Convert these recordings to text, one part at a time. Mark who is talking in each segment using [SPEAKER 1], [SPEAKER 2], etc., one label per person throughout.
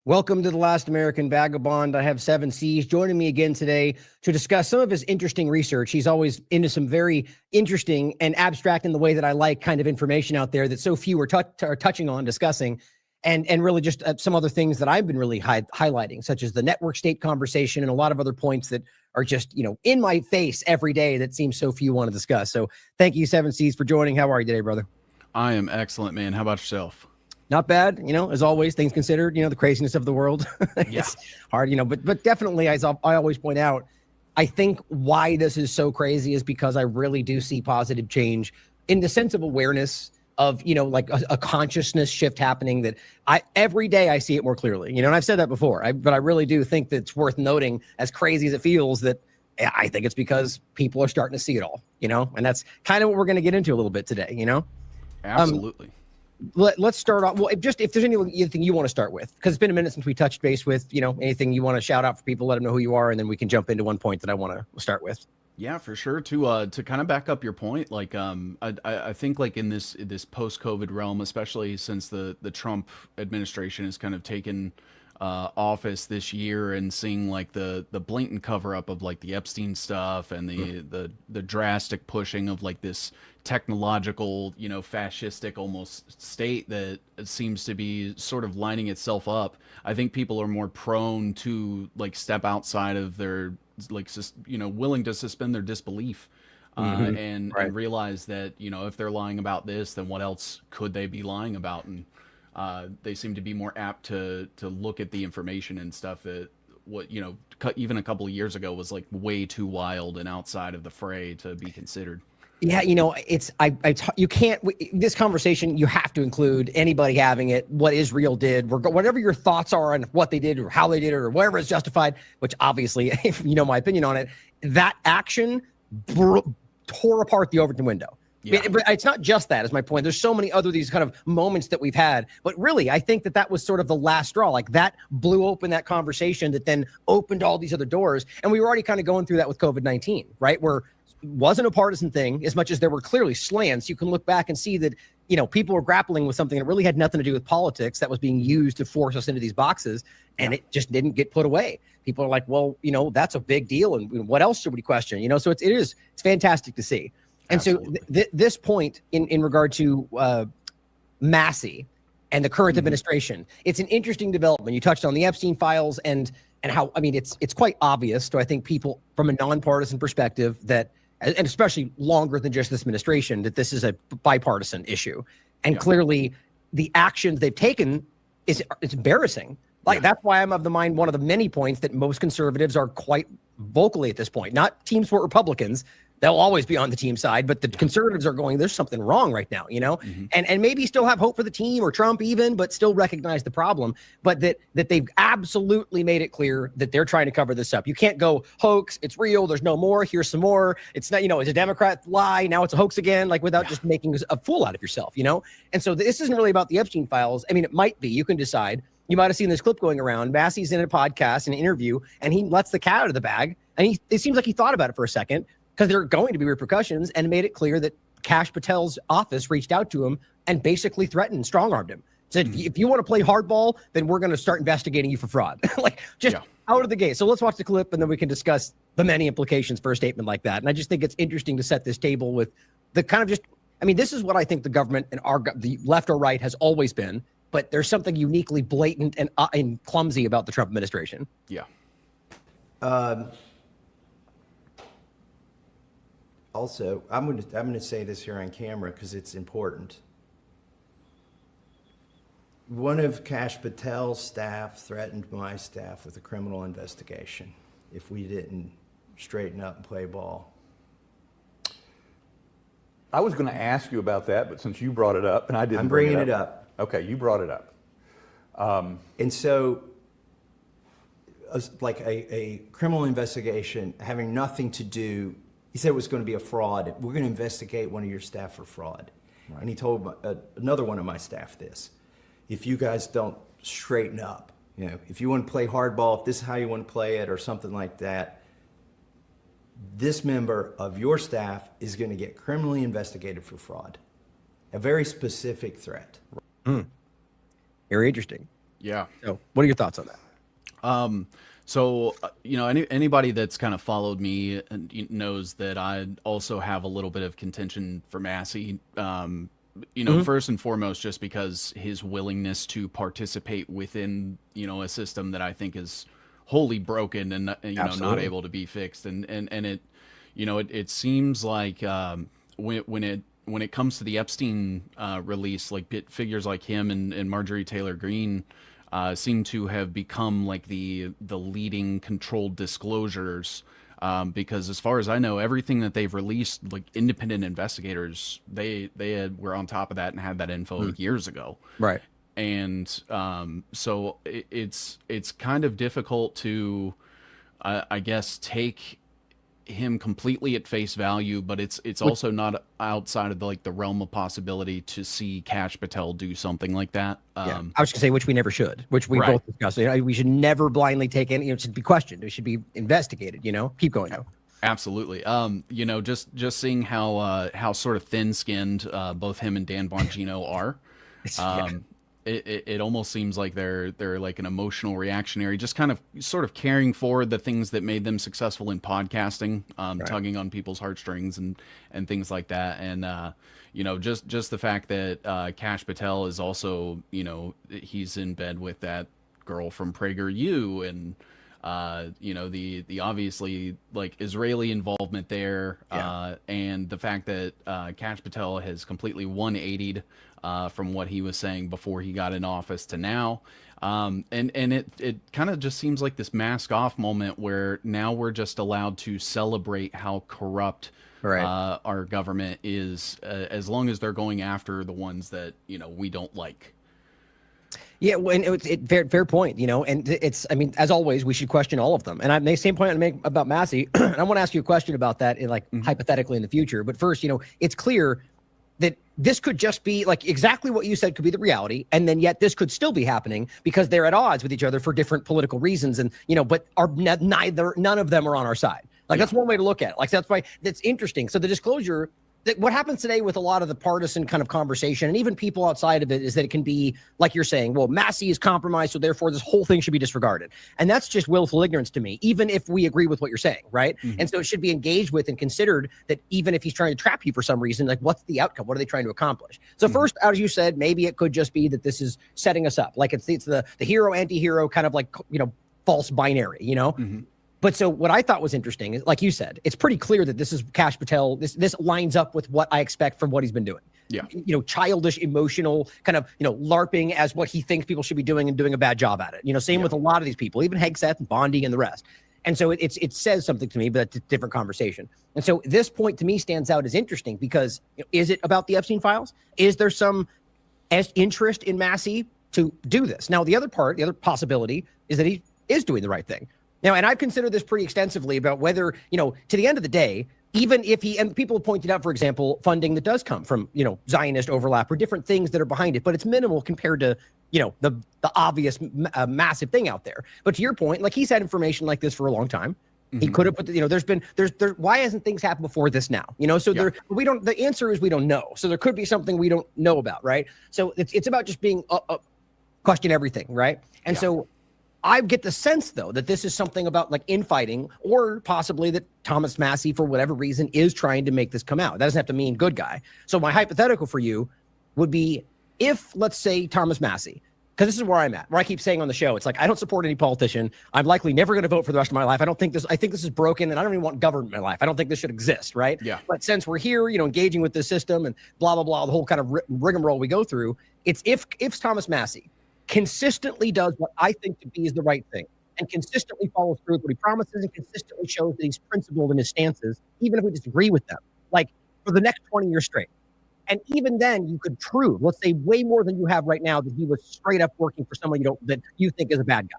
[SPEAKER 1] Welcome to the Last American Vagabond. I have 7C's joining me again today to discuss some of his interesting research. He's always into some very interesting and abstract in the way that I like kind of information out there that so few are touching on, discussing, and really just some other things that I've been really highlighting, such as the network state conversation and a lot of other points that are just, in my face every day that seems so few want to discuss. So thank you, 7C's, for joining. How are you today, brother?
[SPEAKER 2] I am excellent, man. How about yourself?
[SPEAKER 1] Not bad, as always, things considered, the craziness of the world. It's hard, but definitely, as I always point out, I think why this is so crazy is because I really do see positive change in the sense of awareness of, like a consciousness shift happening that every day I see it more clearly, and I've said that before, but I really do think that it's worth noting, as crazy as it feels, that I think it's because people are starting to see it all, and that's kind of what we're going to get into a little bit today,
[SPEAKER 2] Absolutely.
[SPEAKER 1] Let's start off. Well, just if there's anything you want to start with, because it's been a minute since we touched base with, anything you want to shout out for people, let them know who you are, and then we can jump into one point that I want to start with.
[SPEAKER 2] Yeah, for sure. To kind of back up your point, like I think like in this post-COVID realm, especially since the Trump administration has kind of taken office this year, and seeing like the blatant cover up of like the Epstein stuff and the drastic pushing of like this technological, fascistic almost state that seems to be sort of lining itself up. I think people are more prone to like step outside of their willing to suspend their disbelief and realize that, if they're lying about this, then what else could they be lying about? And they seem to be more apt to look at the information and stuff that even a couple of years ago was like way too wild and outside of the fray to be considered.
[SPEAKER 1] Yeah, you can't, this conversation, you have to include anybody having it, what Israel did, whatever your thoughts are on what they did or how they did it or whatever is justified, which obviously, if you know my opinion on it, that action tore apart the Overton window. Yeah. But it's not just that, is my point. There's so many other these kind of moments that we've had. But really, I think that was sort of the last straw. Like that blew open that conversation that then opened all these other doors. And we were already kind of going through that with COVID-19, right? Where it wasn't a partisan thing as much as there were clearly slants. You can look back and see that, people were grappling with something that really had nothing to do with politics that was being used to force us into these boxes. And it just didn't get put away. People are like, well, that's a big deal. And what else should we question? So it's fantastic to see. And Absolutely. So this point in regard to Massey and the current administration, it's an interesting development. You touched on the Epstein files and how, it's quite obvious to, I think, people from a nonpartisan perspective that, and especially longer than just this administration, that this is a bipartisan issue. And clearly the actions they've taken it's embarrassing. That's why I'm of the mind, one of the many points that most conservatives are quite vocally at this point, not Team Sport Republicans. They'll always be on the team side, but the conservatives are going, there's something wrong right now, and maybe still have hope for the team or Trump even, but still recognize the problem, but that they've absolutely made it clear that they're trying to cover this up. You can't go hoax. It's real. There's no more. Here's some more. It's not, it's a Democrat lie. Now it's a hoax again, without just making a fool out of yourself, And so this isn't really about the Epstein files. It might be, you can decide. You might've seen this clip going around. Massey's in a podcast, an interview, and he lets the cat out of the bag. And it seems like he thought about it for a second, because there are going to be repercussions, and made it clear that Kash Patel's office reached out to him and basically threatened, strong-armed him. Said, if you want to play hardball, then we're going to start investigating you for fraud. Out of the gate. So let's watch the clip, and then we can discuss the many implications for a statement like that. And I just think it's interesting to set this table with the kind of this is what I think the government and the left or right has always been, but there's something uniquely blatant and clumsy about the Trump administration.
[SPEAKER 2] Yeah.
[SPEAKER 3] Also, I'm going to say this here on camera because it's important. One of Kash Patel's staff threatened my staff with a criminal investigation if we didn't straighten up and play ball.
[SPEAKER 4] I was going to ask you about that, but since you brought it up, and I didn't
[SPEAKER 3] I'm bringing it up.
[SPEAKER 4] Okay, you brought it up.
[SPEAKER 3] And so, like a criminal investigation having nothing to do, he said it was going to be a fraud. We're going to investigate one of your staff for fraud. Right. And he told another one of my staff this. If you guys don't straighten up, if you want to play hardball, if this is how you want to play it or something like that, this member of your staff is going to get criminally investigated for fraud. A very specific threat.
[SPEAKER 1] Very interesting.
[SPEAKER 2] Yeah.
[SPEAKER 1] So what are your thoughts on that?
[SPEAKER 2] So, anybody that's kind of followed me and knows that I also have a little bit of contention for Massey. First and foremost, just because his willingness to participate within, a system that I think is wholly broken and not able to be fixed, and it, it seems like when it comes to the Epstein release, like figures like him and Marjorie Taylor Greene seem to have become like the leading controlled disclosures, because as far as I know, everything that they've released, like independent investigators, were on top of that and had that info years ago.
[SPEAKER 1] Right.
[SPEAKER 2] And so it's kind of difficult to, I guess, take him completely at face value, but it's also not outside of the realm of possibility to see Kash Patel do something like that.
[SPEAKER 1] I was gonna say, which we never should, which we
[SPEAKER 2] Right.
[SPEAKER 1] both discussed. We should never blindly take any. It should be questioned. It should be investigated. Keep going.
[SPEAKER 2] Absolutely. Just seeing how sort of thin-skinned both him and Dan Bongino are. It almost seems like they're like an emotional reactionary, just kind of sort of carrying forward the things that made them successful in podcasting, tugging on people's heartstrings and things like that. And just the fact that Kash Patel is also, he's in bed with that girl from PragerU, and the obviously like Israeli involvement there, and the fact that Kash Patel has completely 180'd from what he was saying before he got in office to now. And it kind of just seems like this mask off moment where now we're just allowed to celebrate how corrupt our government is, as long as they're going after the ones that, we don't like.
[SPEAKER 1] Yeah, well, and fair point, and I mean, as always, we should question all of them. And the same point I make about Massey, and I want to ask you a question about that hypothetically in the future. But first, it's clear that this could just be like exactly what you said could be the reality. And then yet this could still be happening because they're at odds with each other for different political reasons. And, but none of them are on our side. Like, that's one way to look at it. Like, that's why that's interesting. So the disclosure, that what happens today with a lot of the partisan kind of conversation and even people outside of it is that it can be like you're saying, well, Massey is compromised, so therefore this whole thing should be disregarded. And that's just willful ignorance to me, even if we agree with what you're saying, right? And so it should be engaged with and considered that even if he's trying to trap you for some reason, like what's the outcome? What are they trying to accomplish? So first, as you said, maybe it could just be that this is setting us up. Like it's the hero, anti-hero kind of like, false binary, But so what I thought was interesting is, like you said, it's pretty clear that this is Kash Patel. This lines up with what I expect from what he's been doing.
[SPEAKER 2] Yeah.
[SPEAKER 1] Childish, emotional, kind of, LARPing as what he thinks people should be doing and doing a bad job at it. Same with a lot of these people, even Hegseth and Bondi and the rest. And so it says something to me, but it's a different conversation. And so this point to me stands out as interesting because is it about the Epstein files? Is there some interest in Massey to do this? Now, the other possibility is that he is doing the right thing. Now, and I've considered this pretty extensively about whether, to the end of the day, even if and people have pointed out, for example, funding that does come from, Zionist overlap or different things that are behind it, but it's minimal compared to, the obvious massive thing out there. But to your point, like he's had information like this for a long time. He could have put, why hasn't things happened before this now? So the answer is we don't know. So there could be something we don't know about, right? So it's about just being question everything, right? And so I get the sense, though, that this is something about like infighting or possibly that Thomas Massey, for whatever reason, is trying to make this come out. That doesn't have to mean good guy. So my hypothetical for you would be if, let's say, Thomas Massey, because this is where I'm at, where I keep saying on the show, it's like, I don't support any politician. I'm likely never going to vote for the rest of my life. I think this is broken and I don't even want government in my life. I don't think this should exist, right?
[SPEAKER 2] Yeah.
[SPEAKER 1] But since we're here, engaging with this system and blah, blah, blah, the whole kind of rigmarole we go through, it's if Thomas Massey consistently does what I think to be is the right thing and consistently follows through with what he promises and consistently shows that he's principled in his stances, even if we disagree with them, like for the next 20 years straight. And even then you could prove, let's say way more than you have right now, that he was straight up working for someone that you think is a bad guy.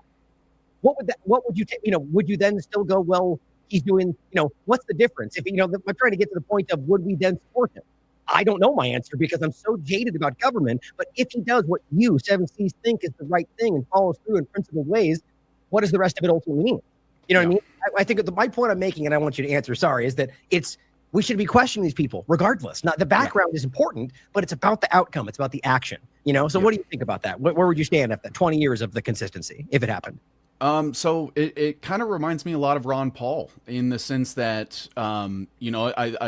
[SPEAKER 1] What would you take? Would you then still go, well, he's doing, what's the difference? If, I'm trying to get to the point of, would we then support him? I don't know my answer because I'm so jaded about government. But if he does what you, 7Cs, think is the right thing and follows through in principled ways, what does the rest of it ultimately mean? What I mean? I think my point I'm making, and I want you to answer, is that we should be questioning these people regardless. Not the background is important, but it's about the outcome. It's about the action. You know, so what do you think about that? Where would you stand after 20 years of the consistency if it happened?
[SPEAKER 2] So it kind of reminds me a lot of Ron Paul in the sense that, I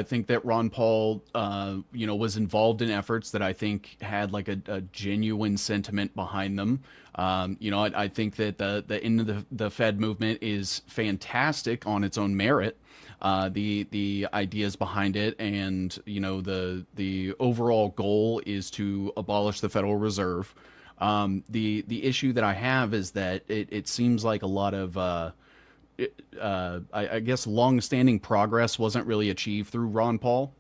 [SPEAKER 2] think that Ron Paul, was involved in efforts that I think had like a genuine sentiment behind them. I think that the end of the Fed movement is fantastic on its own merit. The ideas behind it, and the overall goal is to abolish the Federal Reserve. The issue that I have is that it seems like a lot of I guess long-standing progress wasn't really achieved through Ron Paul.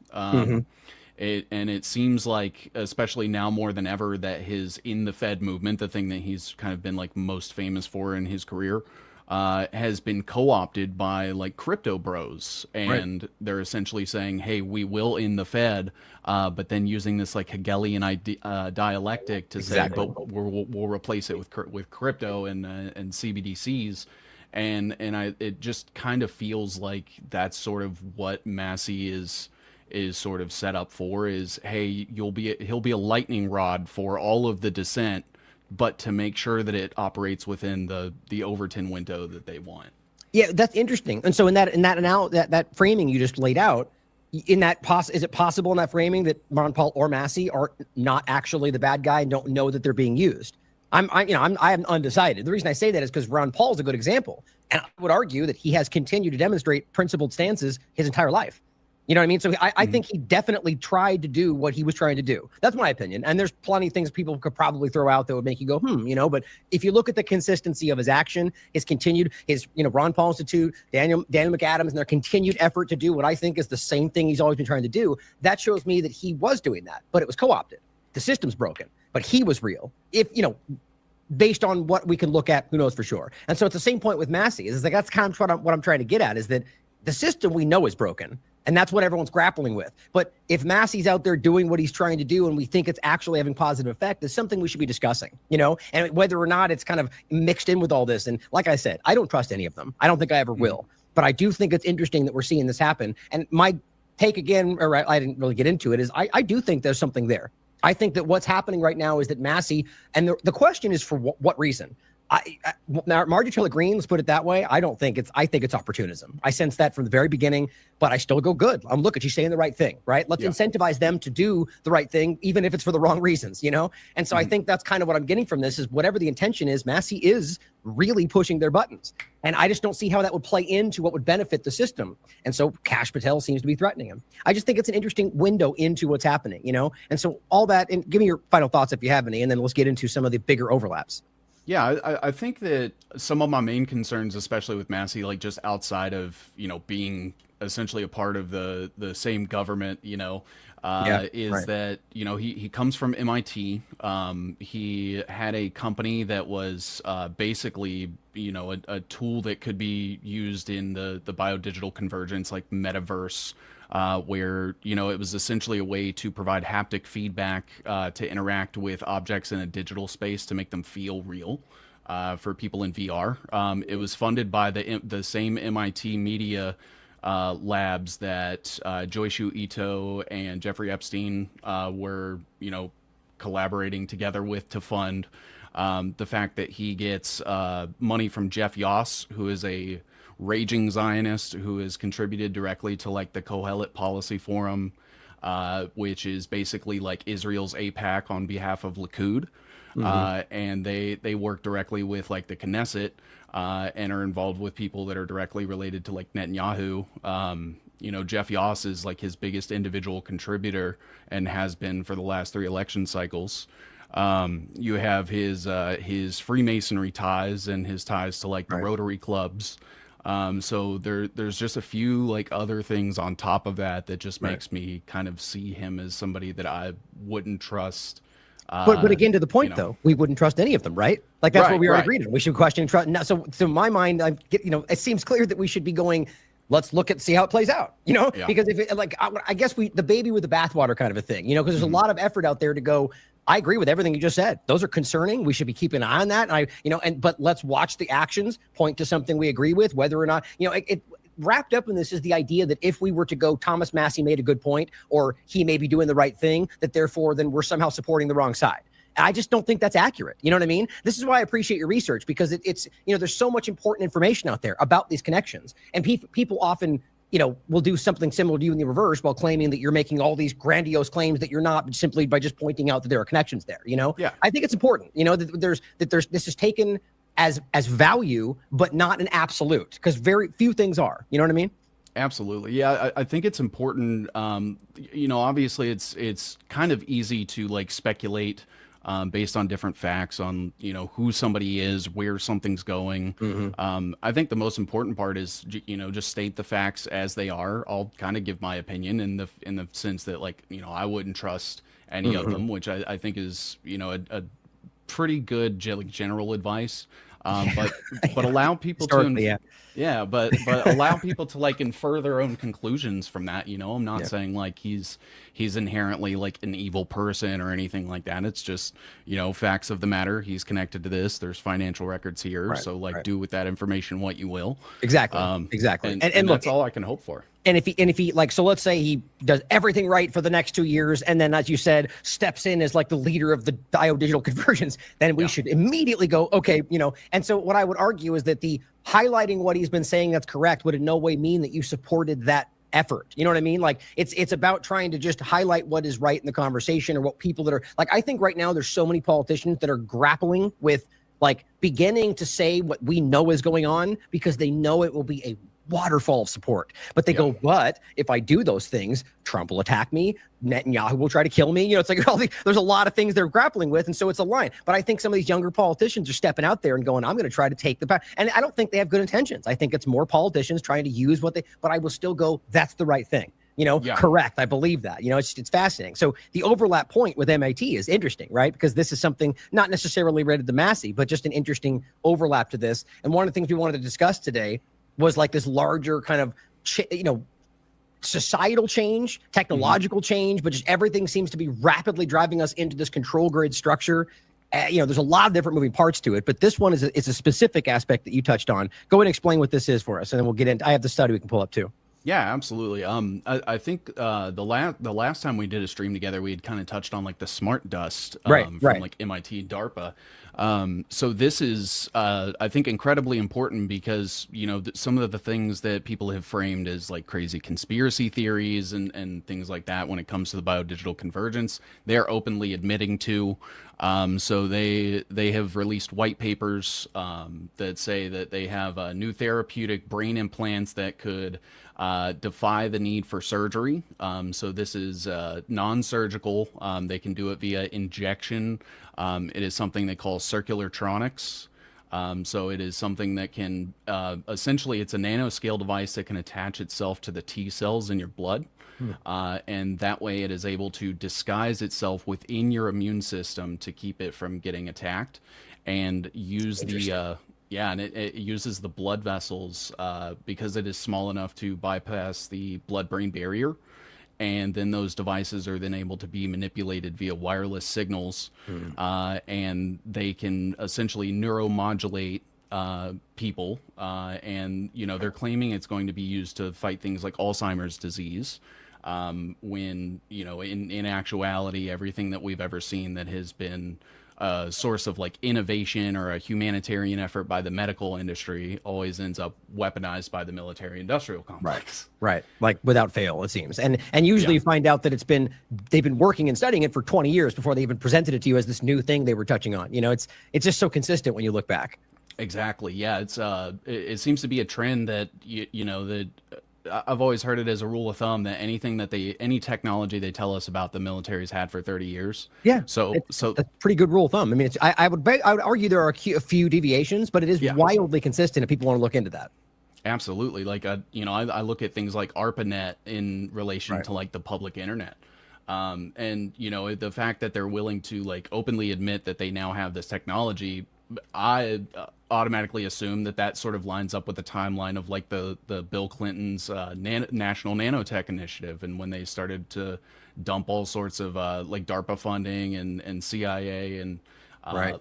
[SPEAKER 2] It seems like, especially now more than ever, that his in the Fed movement, the thing that he's kind of been like most famous for in his career, has been co-opted by like crypto bros, and they're essentially saying, "Hey, we will in the Fed," but then using this like Hegelian dialectic to say, "But we'll replace it with crypto and CBDCs," and it just kind of feels like that's sort of what Massey is sort of set up for. Is, hey, he'll be a lightning rod for all of the dissent, but to make sure that it operates within the Overton window that they want.
[SPEAKER 1] Yeah, that's interesting. And so in that framing you just laid out, is it possible in that framing that Ron Paul or Massey are not actually the bad guy and don't know that they're being used? I'm undecided. The reason I say that is because Ron Paul is a good example, and I would argue that he has continued to demonstrate principled stances his entire life. You know what I mean? So I think he definitely tried to do what he was trying to do. That's my opinion. And there's plenty of things people could probably throw out that would make you go, but if you look at the consistency of his action, his Ron Paul Institute, Daniel McAdams, and their continued effort to do what I think is the same thing he's always been trying to do, that shows me that he was doing that, but it was co-opted. The system's broken, but he was real. Based on what we can look at, who knows for sure. And so it's the same point with Massey. It's like, that's kind of what I'm trying to get at, is that the system we know is broken. And that's what everyone's grappling with. But if Massey's out there doing what he's trying to do and we think it's actually having positive effect, it's something we should be discussing, and whether or not it's kind of mixed in with all this. And like I said, I don't trust any of them. I don't think I ever will. But I do think it's interesting that we're seeing this happen. And my take again, or I didn't really get into it, is I do think there's something there. I think that what's happening right now is that Massey, and the question is for what reason? Marjorie Taylor Greene, let's put it that way. I think it's opportunism. I sense that from the very beginning, but I still go, good. Look at you saying the right thing, right? Let's incentivize them to do the right thing, even if it's for the wrong reasons, And so I think that's kind of what I'm getting from this, is whatever the intention is, Massey is really pushing their buttons. And I just don't see how that would play into what would benefit the system. And so Kash Patel seems to be threatening him. I just think it's an interesting window into what's happening, And so all that, and give me your final thoughts if you have any, and then let's get into some of the bigger overlaps.
[SPEAKER 2] Yeah, I think that some of my main concerns, especially with Massey, like just outside of, being essentially a part of the same government, that, he comes from MIT. He had a company that was basically, a tool that could be used in the biodigital convergence, like metaverse, where, it was essentially a way to provide haptic feedback to interact with objects in a digital space to make them feel real for people in VR. It was funded by the same MIT media labs that Joishu Ito and Jeffrey Epstein were, collaborating together with to fund. The fact that he gets money from Jeff Yoss, who is a raging Zionist who has contributed directly to like the Kohelet Policy Forum, which is basically like Israel's AIPAC on behalf of Likud. And they work directly with like the Knesset and are involved with people that are directly related to like Netanyahu. Jeff Yoss is like his biggest individual contributor and has been for the last 3 election cycles. You have his Freemasonry ties and his ties to like the Rotary clubs. So there's just a few like other things on top of that just makes me kind of see him as somebody that I wouldn't trust.
[SPEAKER 1] But again, to the point though, we wouldn't trust any of them, right? Like that's what we already agreed on. We should question and trust. Now, so in my mind, it seems clear that we should be going, let's see how it plays out, because if it, like, I guess the baby with the bathwater kind of a thing, because there's a lot of effort out there to go, I agree with everything you just said. Those are concerning. We should be keeping an eye on that. And but let's watch the actions point to something we agree with, whether or not, it wrapped up in this is the idea that if we were to go, Thomas Massey made a good point, or he may be doing the right thing, that therefore then we're somehow supporting the wrong side. I just don't think that's accurate. You know what I mean? This is why I appreciate your research, because it's, there's so much important information out there about these connections. And people often, will do something similar to you in the reverse while claiming that you're making all these grandiose claims that you're not, simply by just pointing out that there are connections there.
[SPEAKER 2] Yeah.
[SPEAKER 1] I think it's important, that this is taken as value, but not an absolute, because very few things are. You know what I mean?
[SPEAKER 2] Absolutely. Yeah, I think it's important. Obviously it's kind of easy to like speculate based on different facts on, who somebody is, where something's going. I think the most important part is, just state the facts as they are. I'll kind of give my opinion in the sense that, like, I wouldn't trust any of them, which I think is, a pretty good general advice. But allow people to, but allow people to like infer their own conclusions from that. I'm not saying like he's inherently like an evil person or anything like that. It's just, facts of the matter. He's connected to this. There's financial records here. So like do with that information what you will.
[SPEAKER 1] Exactly. And look,
[SPEAKER 2] that's all I can hope for.
[SPEAKER 1] And if he like, so let's say he does everything right for the next 2 years, and then, as you said, steps in as like the leader of the digital conversions, then we should immediately go, okay, And so what I would argue is that the highlighting what he's been saying that's correct would in no way mean that you supported that effort. You know what I mean? Like it's about trying to just highlight what is right in the conversation, or what people that are like, I think right now there's so many politicians that are grappling with like beginning to say what we know is going on, because they know it will be a waterfall of support. But they go, but if I do those things, Trump will attack me, Netanyahu will try to kill me. It's like there's a lot of things they're grappling with. And so it's a line. But I think some of these younger politicians are stepping out there and going, I'm going to try to take the power. And I don't think they have good intentions. I think it's more politicians trying to use but I will still go, that's the right thing. Correct. I believe that. It's fascinating. So the overlap point with MIT is interesting, right? Because this is something not necessarily related to Massey, but just an interesting overlap to this. And one of the things we wanted to discuss today was like this larger kind of, societal change, technological change, but just everything seems to be rapidly driving us into this control grid structure. There's a lot of different moving parts to it, but this one is a specific aspect that you touched on. Go ahead and explain what this is for us, and then we'll get into. I have the study we can pull up too.
[SPEAKER 2] Yeah, absolutely. I think the last time we did a stream together, we had kind of touched on like the smart dust from like MIT and DARPA. So this is, I think, incredibly important because, some of the things that people have framed as like crazy conspiracy theories and things like that when it comes to the biodigital convergence, they're openly admitting to. So they have released white papers that say that they have new therapeutic brain implants that could defy the need for surgery. So this is non-surgical. They can do it via injection. It is something they call circulartronics. So it is something that can essentially, it's a nanoscale device that can attach itself to the T cells in your blood. And that way it is able to disguise itself within your immune system to keep it from getting attacked, and use it uses the blood vessels because it is small enough to bypass the blood-brain barrier. And then those devices are then able to be manipulated via wireless signals, and they can essentially neuromodulate people. And, they're claiming it's going to be used to fight things like Alzheimer's disease. When, in actuality, everything that we've ever seen that has been a source of like innovation or a humanitarian effort by the medical industry always ends up weaponized by the military industrial complex.
[SPEAKER 1] Right. Like without fail, it seems. And usually you find out that they've been working and studying it for 20 years before they even presented it to you as this new thing they were touching on. It's just so consistent when you look back.
[SPEAKER 2] Exactly. Yeah. It's it seems to be a trend that that I've always heard it as a rule of thumb that any technology they tell us about the military's had for 30 years.
[SPEAKER 1] Yeah.
[SPEAKER 2] So
[SPEAKER 1] that's a pretty good rule of thumb. I mean, I would argue there are a few deviations, but it is wildly consistent if people want to look into that.
[SPEAKER 2] Absolutely. Like, I look at things like ARPANET in relation to like the public internet. And the fact that they're willing to like openly admit that they now have this technology, I automatically assume that sort of lines up with the timeline of like the Bill Clinton's national nanotech initiative, and when they started to dump all sorts of like DARPA funding and CIA and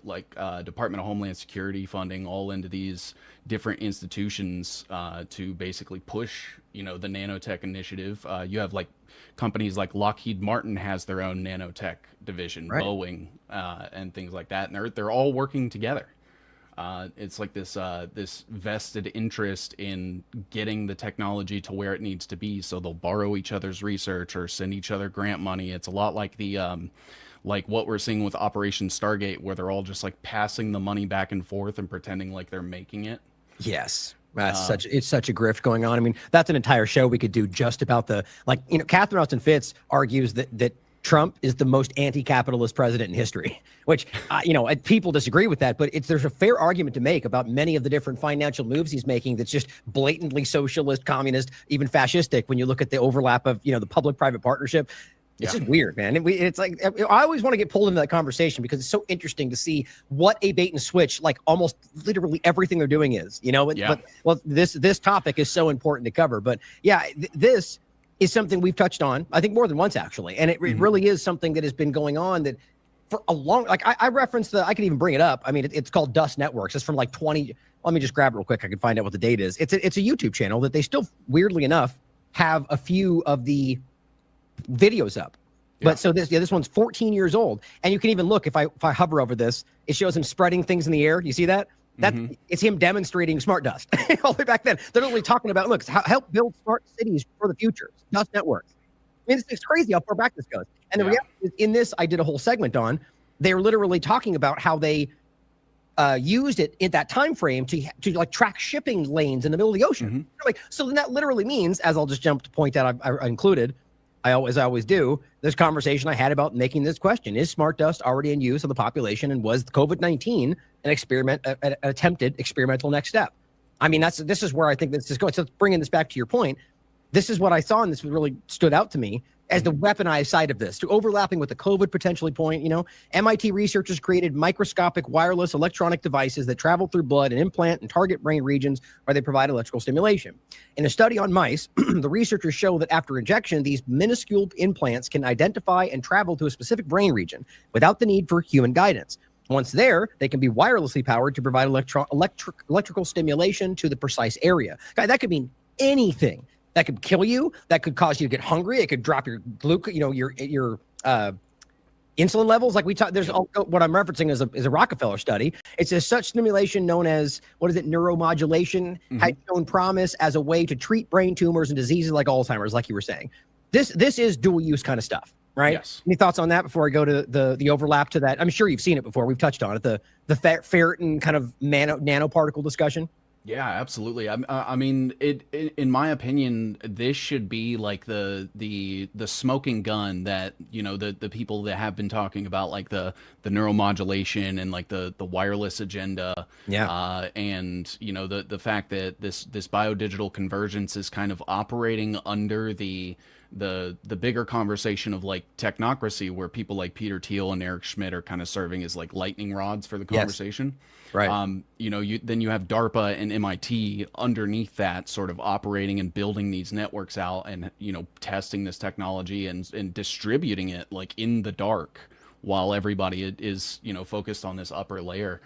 [SPEAKER 2] like Department of Homeland Security funding all into these different institutions to basically push, the nanotech initiative. You have like companies like Lockheed Martin has their own nanotech division,
[SPEAKER 1] Right.
[SPEAKER 2] Boeing, and things like that, and they're all working together. It's like this vested interest in getting the technology to where it needs to be, so they'll borrow each other's research or send each other grant money. It's a lot like the like what we're seeing with Operation Stargate, where they're all just like passing the money back and forth and pretending like they're making it.
[SPEAKER 1] Yes. It's such a grift going on. I mean, that's an entire show we could do just about Catherine Austin Fitts argues that Trump is the most anti-capitalist president in history, which, people disagree with that, but there's a fair argument to make about many of the different financial moves he's making that's just blatantly socialist, communist, even fascistic when you look at the overlap of, the public-private partnership. It's just weird, man. It's like, I always want to get pulled into that conversation because it's so interesting to see what a bait and switch, like almost literally everything they're doing is, But this topic is so important to cover. But yeah, this is something we've touched on, I think more than once actually. And it really is something that has been going on that for a long, like I referenced I can even bring it up. I mean, it's called Dust Networks. It's from like 20, let me just grab it real quick. I can find out what the date is. It's a YouTube channel that they still, weirdly enough, have a few of the videos up. But so this one's 14 years old. And you can even look, if I hover over this, it shows him spreading things in the air. You see that? It's him demonstrating smart dust. All the way back then, they're literally talking about, look, help build smart cities for the future. Dust networks. I mean, it's crazy how far back this goes. And the reality is, in this, I did a whole segment on. They're literally talking about how they used it in that time frame to like track shipping lanes in the middle of the ocean. So then that literally means, as I'll just jump to point out, I included. I always do, this conversation I had about making this question: is smart dust already in use of the population, and was COVID-19 an attempted experimental next step? I mean, this is where I think this is going. So bringing this back to your point, this is what I saw, and this really stood out to me as the weaponized side of this, to overlapping with the COVID potentially point. MIT researchers created microscopic wireless electronic devices that travel through blood and implant and target brain regions where they provide electrical stimulation. In a study on mice, the researchers show that after injection, these minuscule implants can identify and travel to a specific brain region without the need for human guidance. Once there, they can be wirelessly powered to provide electrical stimulation to the precise area. That could mean anything. That could kill you. That could cause you to get hungry. It could drop your glucose, your insulin levels. Like what I'm referencing is a Rockefeller study. It says such stimulation, known as neuromodulation, has shown promise as a way to treat brain tumors and diseases like Alzheimer's, like you were saying. This is dual use kind of stuff, right? Yes. Any thoughts on that before I go to the overlap to that? I'm sure you've seen it before. We've touched on it. The ferritin kind of nanoparticle discussion.
[SPEAKER 2] Yeah, absolutely. I mean, in my opinion, this should be like the smoking gun that, the people that have been talking about like the neuromodulation and like the wireless agenda. Yeah. And, the fact that this biodigital convergence is kind of operating under the bigger conversation of like technocracy, where people like Peter Thiel and Eric Schmidt are kind of serving as like lightning rods for the conversation. Yes. Right. Then you have DARPA and MIT underneath that, sort of operating and building these networks out and, testing this technology and distributing it like in the dark while everybody is, focused on this upper layer.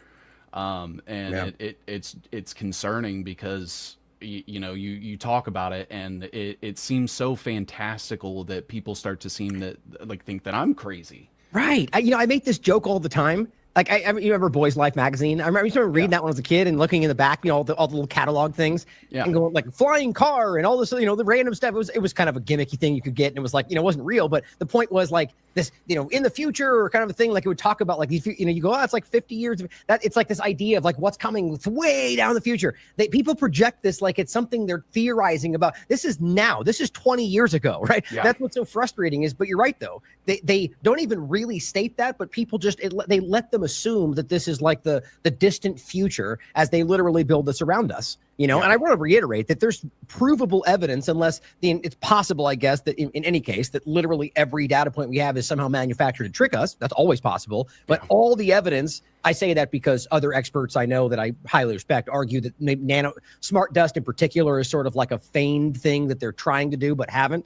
[SPEAKER 2] It's concerning because, you talk about it and it seems so fantastical that people start to think that I'm crazy. Right.
[SPEAKER 1] I make this joke all the time. Like you remember Boys Life magazine? I remember reading that when I was a kid and looking in the back, all the little catalog things, and going like flying car and all this, the random stuff. It was kind of a gimmicky thing you could get, and it was like, it wasn't real, but the point was like this, in the future, or kind of a thing. Like it would talk about like these, you go, it's like 50 years of that. It's like this idea of like what's coming way down the future. People project this like it's something they're theorizing about. This is now. This is 20 years ago, right? Yeah. That's what's so frustrating is. But you're right though. They don't even really state that, but people just they let them assume that this is like the distant future as they literally build this around us. And I want to reiterate that there's provable evidence, unless it's possible, I guess, that in any case, that literally every data point we have is somehow manufactured to trick us. That's always possible. But all the evidence, I say that because other experts I know that I highly respect argue that smart dust in particular is sort of like a feigned thing that they're trying to do but haven't.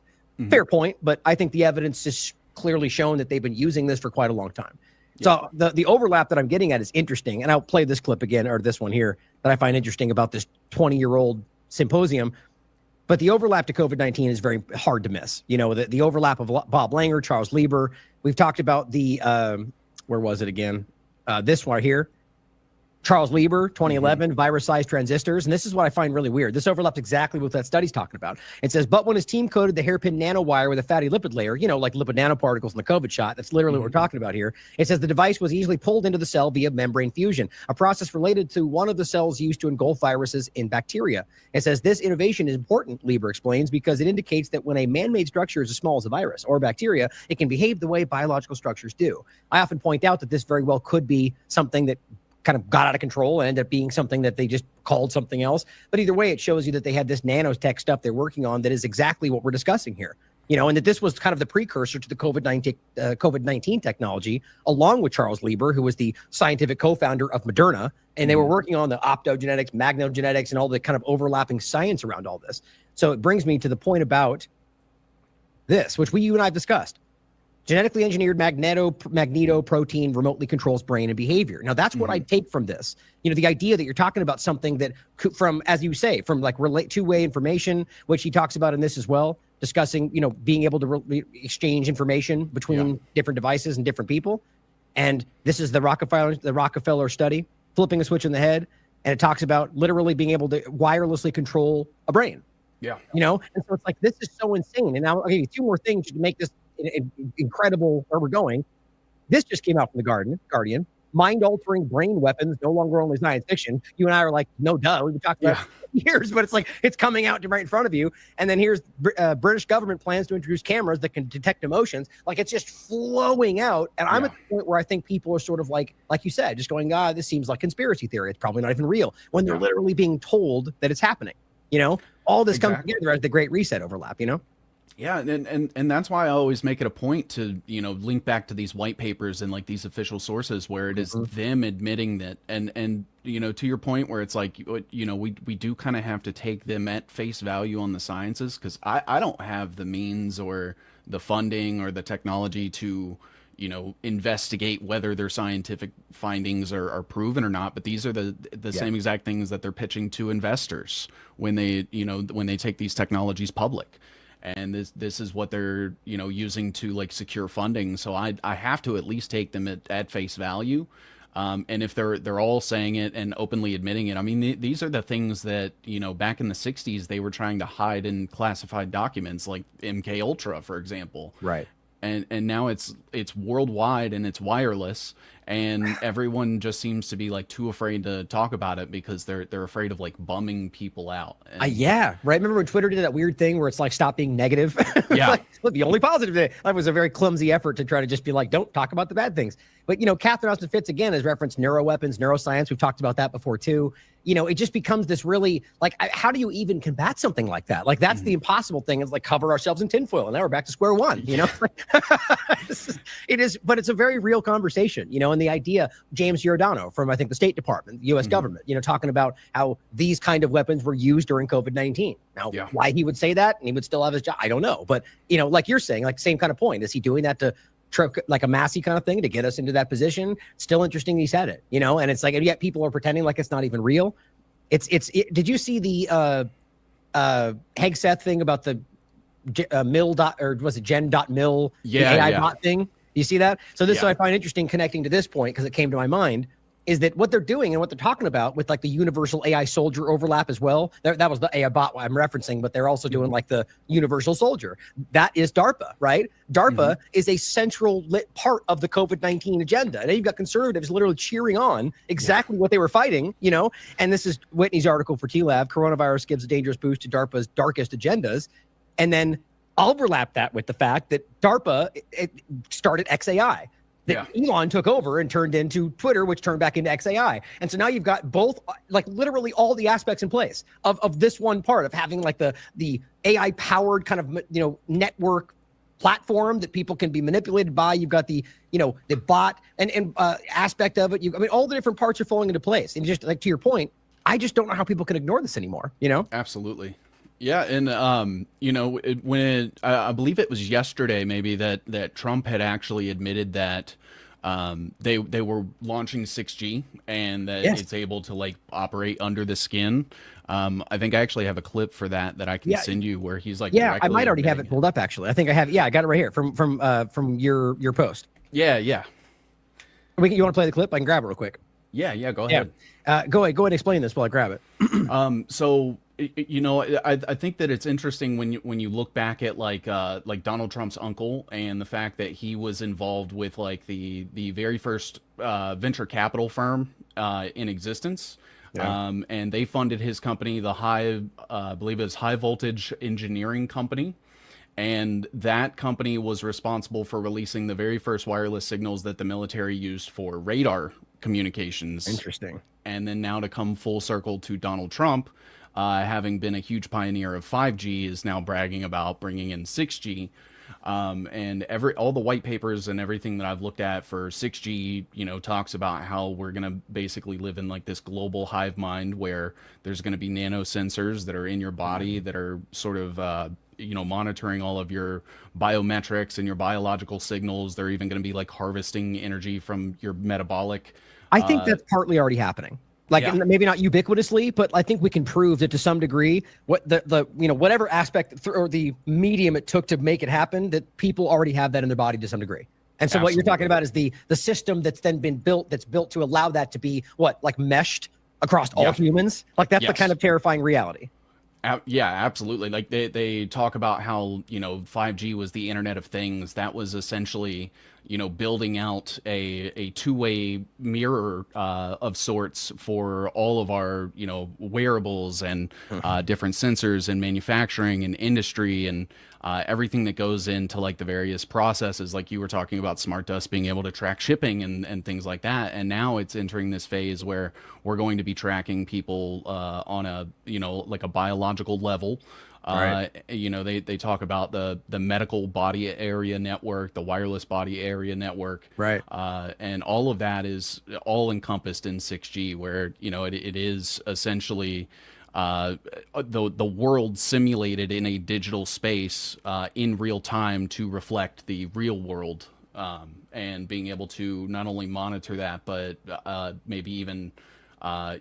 [SPEAKER 1] Fair point. But I think the evidence is clearly shown that they've been using this for quite a long time. So the overlap that I'm getting at is interesting. And I'll play this clip again, or this one here, that I find interesting about this 20-year-old symposium. But the overlap to COVID-19 is very hard to miss. You know, the overlap of Bob Langer, Charles Lieber. We've talked about the, where was it again? This one here. Charles Lieber, 2011, virus-sized transistors. And this is what I find really weird. This overlaps exactly with what that study's talking about. It says, but when his team coated the hairpin nanowire with a fatty lipid layer, you know, like lipid nanoparticles in the COVID shot, that's literally what we're talking about here. It says the device was easily pulled into the cell via membrane fusion, a process related to one of the cells used to engulf viruses in bacteria. It says this innovation is important, Lieber explains, because it indicates that when a man-made structure is as small as a virus or bacteria, it can behave the way biological structures do. I often point out that this very well could be something that kind of got out of control and ended up being something that they just called something else. But either way, it shows you that they had this nanotech stuff they're working on that is exactly what we're discussing here. You know, and that this was kind of the precursor to the COVID-19 technology, along with Charles Lieber, who was the scientific co-founder of Moderna. And they were working on the optogenetics, magnogenetics, and all the kind of overlapping science around all this. So it brings me to the point about this, which you and I have discussed. Genetically engineered magnetoprotein remotely controls brain and behavior. Now, that's what I take from this. You know, the idea that you're talking about something that from, as you say, from like two-way information, which he talks about in this as well, discussing, you know, being able to exchange information between different devices and different people. And this is the Rockefeller study, flipping a switch in the head. And it talks about literally being able to wirelessly control a brain. Yeah. You know, and so it's like, this is so insane. And now I'll give you two more things to make this incredible where we're going. This just came out from the Guardian. Mind-altering brain weapons, no longer only science fiction. You and I are like, no duh, we've been talking about it for years, but it's like, it's coming out right in front of you. And then here's British government plans to introduce cameras that can detect emotions. Like, it's just flowing out. And I'm at the point where I think people are sort of like you said, just going, this seems like conspiracy theory. It's probably not even real, when they're literally being told that it's happening. You know, all this comes together as the Great Reset overlap, you know?
[SPEAKER 2] Yeah, and that's why I always make it a point to, you know, link back to these white papers and like these official sources where it is them admitting that, and you know, to your point where it's like, you know, we do kind of have to take them at face value on the sciences, because I don't have the means or the funding or the technology to, you know, investigate whether their scientific findings are proven or not. But these are the same exact things that they're pitching to investors when they, you know, when they take these technologies public. And this is what they're, you know, using to like secure funding. So I have to at least take them at face value. And if they're all saying it and openly admitting it, I mean, these are the things that, you know, back in the 60s, they were trying to hide in classified documents like MK Ultra, for example.
[SPEAKER 1] Right.
[SPEAKER 2] And now it's worldwide and it's wireless, and everyone just seems to be like too afraid to talk about it because they're afraid of like bumming people out. And,
[SPEAKER 1] yeah, right. Remember when Twitter did that weird thing where it's like, stop being negative?
[SPEAKER 2] Yeah.
[SPEAKER 1] Like, look, the only positive thing. That was a very clumsy effort to try to just be like, don't talk about the bad things. But, you know, Catherine Austin Fitts, again, has referenced neuroweapons, neuroscience. We've talked about that before, too. You know, it just becomes this really, like, how do you even combat something like that? Like, that's the impossible thing, is like cover ourselves in tinfoil. And now we're back to square one, you know? It is, but it's a very real conversation, you know, and the idea, James Giordano from, I think, the State Department, the U.S. government, you know, talking about how these kind of weapons were used during COVID-19. Now, why he would say that and he would still have his job, I don't know. But, you know, like you're saying, like, same kind of point. Is he doing that to like a Massey kind of thing to get us into that position? Still interesting he said it, you know, and it's like, and yet people are pretending like it's not even real. Did you see the Hegseth thing about the mill dot, or was it gen.mil, the AI bot thing? Do you see that? So this is what I find interesting connecting to this point, because it came to my mind, is that what they're doing and what they're talking about with like the universal AI soldier overlap as well. That was the AI bot I'm referencing, but they're also doing like the universal soldier. That is DARPA, right? DARPA is a central part of the COVID-19 agenda. And then you've got conservatives literally cheering on exactly what they were fighting, you know? And this is Whitney's article for TLAV, coronavirus gives a dangerous boost to DARPA's darkest agendas. And then overlap that with the fact that DARPA it started XAI. That Elon took over and turned into Twitter, which turned back into XAI. And so now you've got both, like literally all the aspects in place of this one part of having like the AI powered kind of, you know, network platform that people can be manipulated by. You've got the, you know, the bot and aspect of it. I mean, all the different parts are falling into place. And just like to your point, I just don't know how people can ignore this anymore, you know?
[SPEAKER 2] Absolutely. Yeah, and you know, I believe it was yesterday maybe that Trump had actually admitted that they were launching 6G, and that
[SPEAKER 1] Yes.
[SPEAKER 2] it's able to like operate under the skin. I think I actually have a clip for that I can send you where he's like,
[SPEAKER 1] Yeah, I
[SPEAKER 2] directly
[SPEAKER 1] might already have it
[SPEAKER 2] admitting
[SPEAKER 1] pulled up actually. I think I have. Yeah, I got it right here from your post.
[SPEAKER 2] Yeah,
[SPEAKER 1] You want to play the clip? I can grab it real quick.
[SPEAKER 2] yeah. Go ahead.
[SPEAKER 1] Go ahead and explain this while I grab it.
[SPEAKER 2] So you know, I think that it's interesting when you look back at like Donald Trump's uncle and the fact that he was involved with like the very first venture capital firm in existence.
[SPEAKER 1] Yeah.
[SPEAKER 2] And they funded his company, I believe it was High Voltage Engineering Company. And that company was responsible for releasing the very first wireless signals that the military used for radar communications.
[SPEAKER 1] Interesting.
[SPEAKER 2] And then now to come full circle to Donald Trump, having been a huge pioneer of 5G, is now bragging about bringing in 6G. And all the white papers and everything that I've looked at for 6G, you know, talks about how we're going to basically live in like this global hive mind where there's going to be nano sensors that are in your body that are sort of, you know, monitoring all of your biometrics and your biological signals. They're even going to be like harvesting energy from your metabolic.
[SPEAKER 1] I think that's partly already happening. Like maybe not ubiquitously, but I think we can prove that to some degree, what the you know, whatever aspect or the medium it took to make it happen, that people already have that in their body to some degree. And so what you're talking about is the system that's then been built, that's built to allow that to be like meshed across all humans. Like that's the kind of terrifying reality.
[SPEAKER 2] Yeah, absolutely. Like they talk about how, you know, 5G was the Internet of Things. That was essentially, you know, building out a two-way mirror of sorts for all of our, you know, wearables and different sensors and manufacturing and industry and everything that goes into like the various processes. Like you were talking about smart dust being able to track shipping and things like that. And now it's entering this phase where we're going to be tracking people on a, you know, like a biological level.
[SPEAKER 1] Right.
[SPEAKER 2] You know, they talk about the medical body area network, the wireless body area network,
[SPEAKER 1] Right.
[SPEAKER 2] and all of that is all encompassed in 6G, where, you know, it is essentially the world simulated in a digital space in real time to reflect the real world, and being able to not only monitor that, but maybe even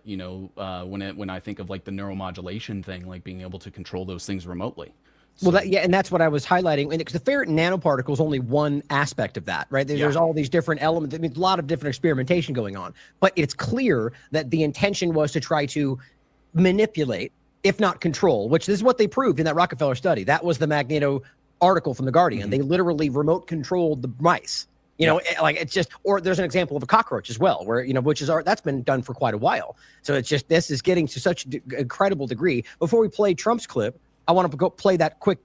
[SPEAKER 2] you know, when I think of like the neuromodulation thing, like being able to control those things remotely. So,
[SPEAKER 1] Well, and that's what I was highlighting, because the ferrite nanoparticle is only one aspect of that, right? There's all these different elements. I mean, a lot of different experimentation going on, but it's clear that the intention was to try to manipulate, if not control, which is what they proved in that Rockefeller study. That was the Magneto article from The Guardian. They literally remote controlled the mice. You know, like it's just, or there's an example of a cockroach as well, where, you know, that's been done for quite a while. So it's just, this is getting to such an incredible degree. Before we play Trump's clip, I want to go play that quick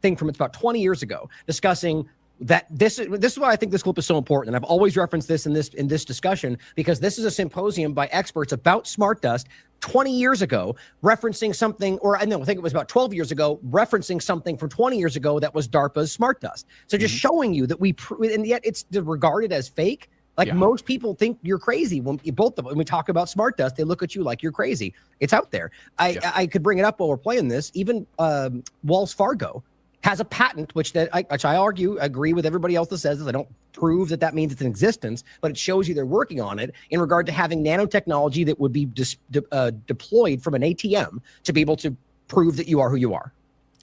[SPEAKER 1] thing from, it's about 20 years ago, discussing that this is why I think this clip is so important. And I've always referenced this in this discussion, because this is a symposium by experts about smart dust 20 years ago, referencing something, or I think it was about 12 years ago, referencing something from 20 years ago that was DARPA's smart dust. So just showing you that and yet it's regarded as fake. Like most people think you're crazy. When we talk about smart dust, they look at you like you're crazy. It's out there. I could bring it up while we're playing this. Even Wells Fargo has a patent, which I agree with everybody else that says this. I don't prove that means it's in existence, but it shows you they're working on it in regard to having nanotechnology that would be deployed from an ATM to be able to prove that you are who you are.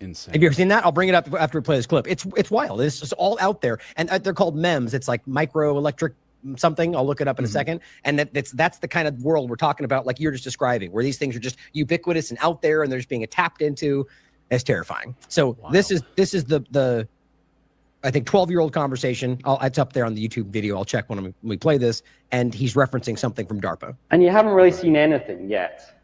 [SPEAKER 2] insane.
[SPEAKER 1] Have you ever seen that? I'll bring it up after we play this clip. It's wild. It's all out there, and they're called MEMS. It's like microelectric something. I'll look it up in a second. And that's the kind of world we're talking about, like you're just describing, where these things are just ubiquitous and out there, and they're just being tapped into. It's terrifying. So this is the I think 12-year-old conversation. It's up there on the YouTube video. I'll check when we play this, and he's referencing something from DARPA.
[SPEAKER 5] And you haven't really seen anything yet.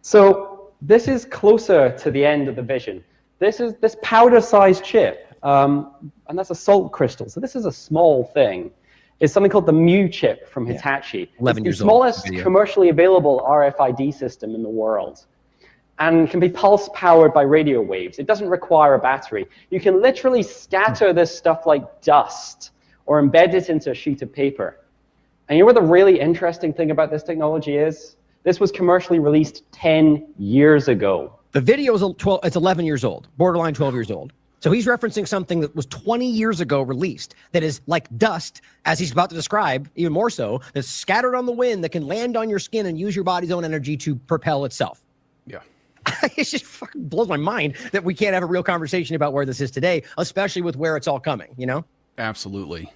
[SPEAKER 5] So this is closer to the end of the vision. This is this powder-sized chip, and that's a salt crystal. So this is a small thing. It's something called the Mu chip from Hitachi.
[SPEAKER 1] 11
[SPEAKER 5] it's
[SPEAKER 1] years
[SPEAKER 5] the
[SPEAKER 1] old
[SPEAKER 5] smallest commercially available RFID system in the world, and can be pulse powered by radio waves. It doesn't require a battery. You can literally scatter this stuff like dust or embed it into a sheet of paper. And you know what the really interesting thing about this technology is? This was commercially released 10 years ago.
[SPEAKER 1] The video is it's 11 years old, borderline 12 years old. So he's referencing something that was 20 years ago released that is like dust, as he's about to describe, even more so, that's scattered on the wind that can land on your skin and use your body's own energy to propel itself.
[SPEAKER 2] Yeah.
[SPEAKER 1] It just fucking blows my mind that we can't have a real conversation about where this is today, especially with where it's all coming, you know?
[SPEAKER 2] Absolutely.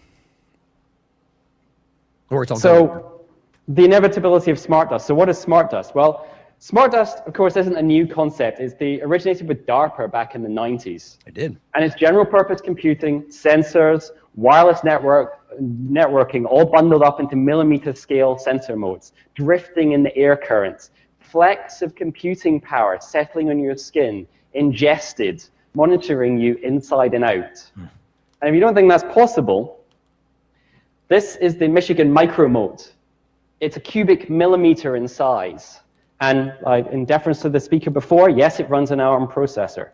[SPEAKER 1] Where it's all going.
[SPEAKER 5] So the inevitability of smart dust. So what is smart dust? Well, smart dust, of course, isn't a new concept. It originated with DARPA back in the 90s.
[SPEAKER 1] I did.
[SPEAKER 5] And it's general purpose computing, sensors, wireless networking, all bundled up into millimeter scale sensor modes, drifting in the air currents, flecks of computing power settling on your skin, ingested, monitoring you inside and out. And if you don't think that's possible, this is the Michigan micro mode. It's a cubic millimeter in size. And in deference to the speaker before, yes, it runs an ARM processor.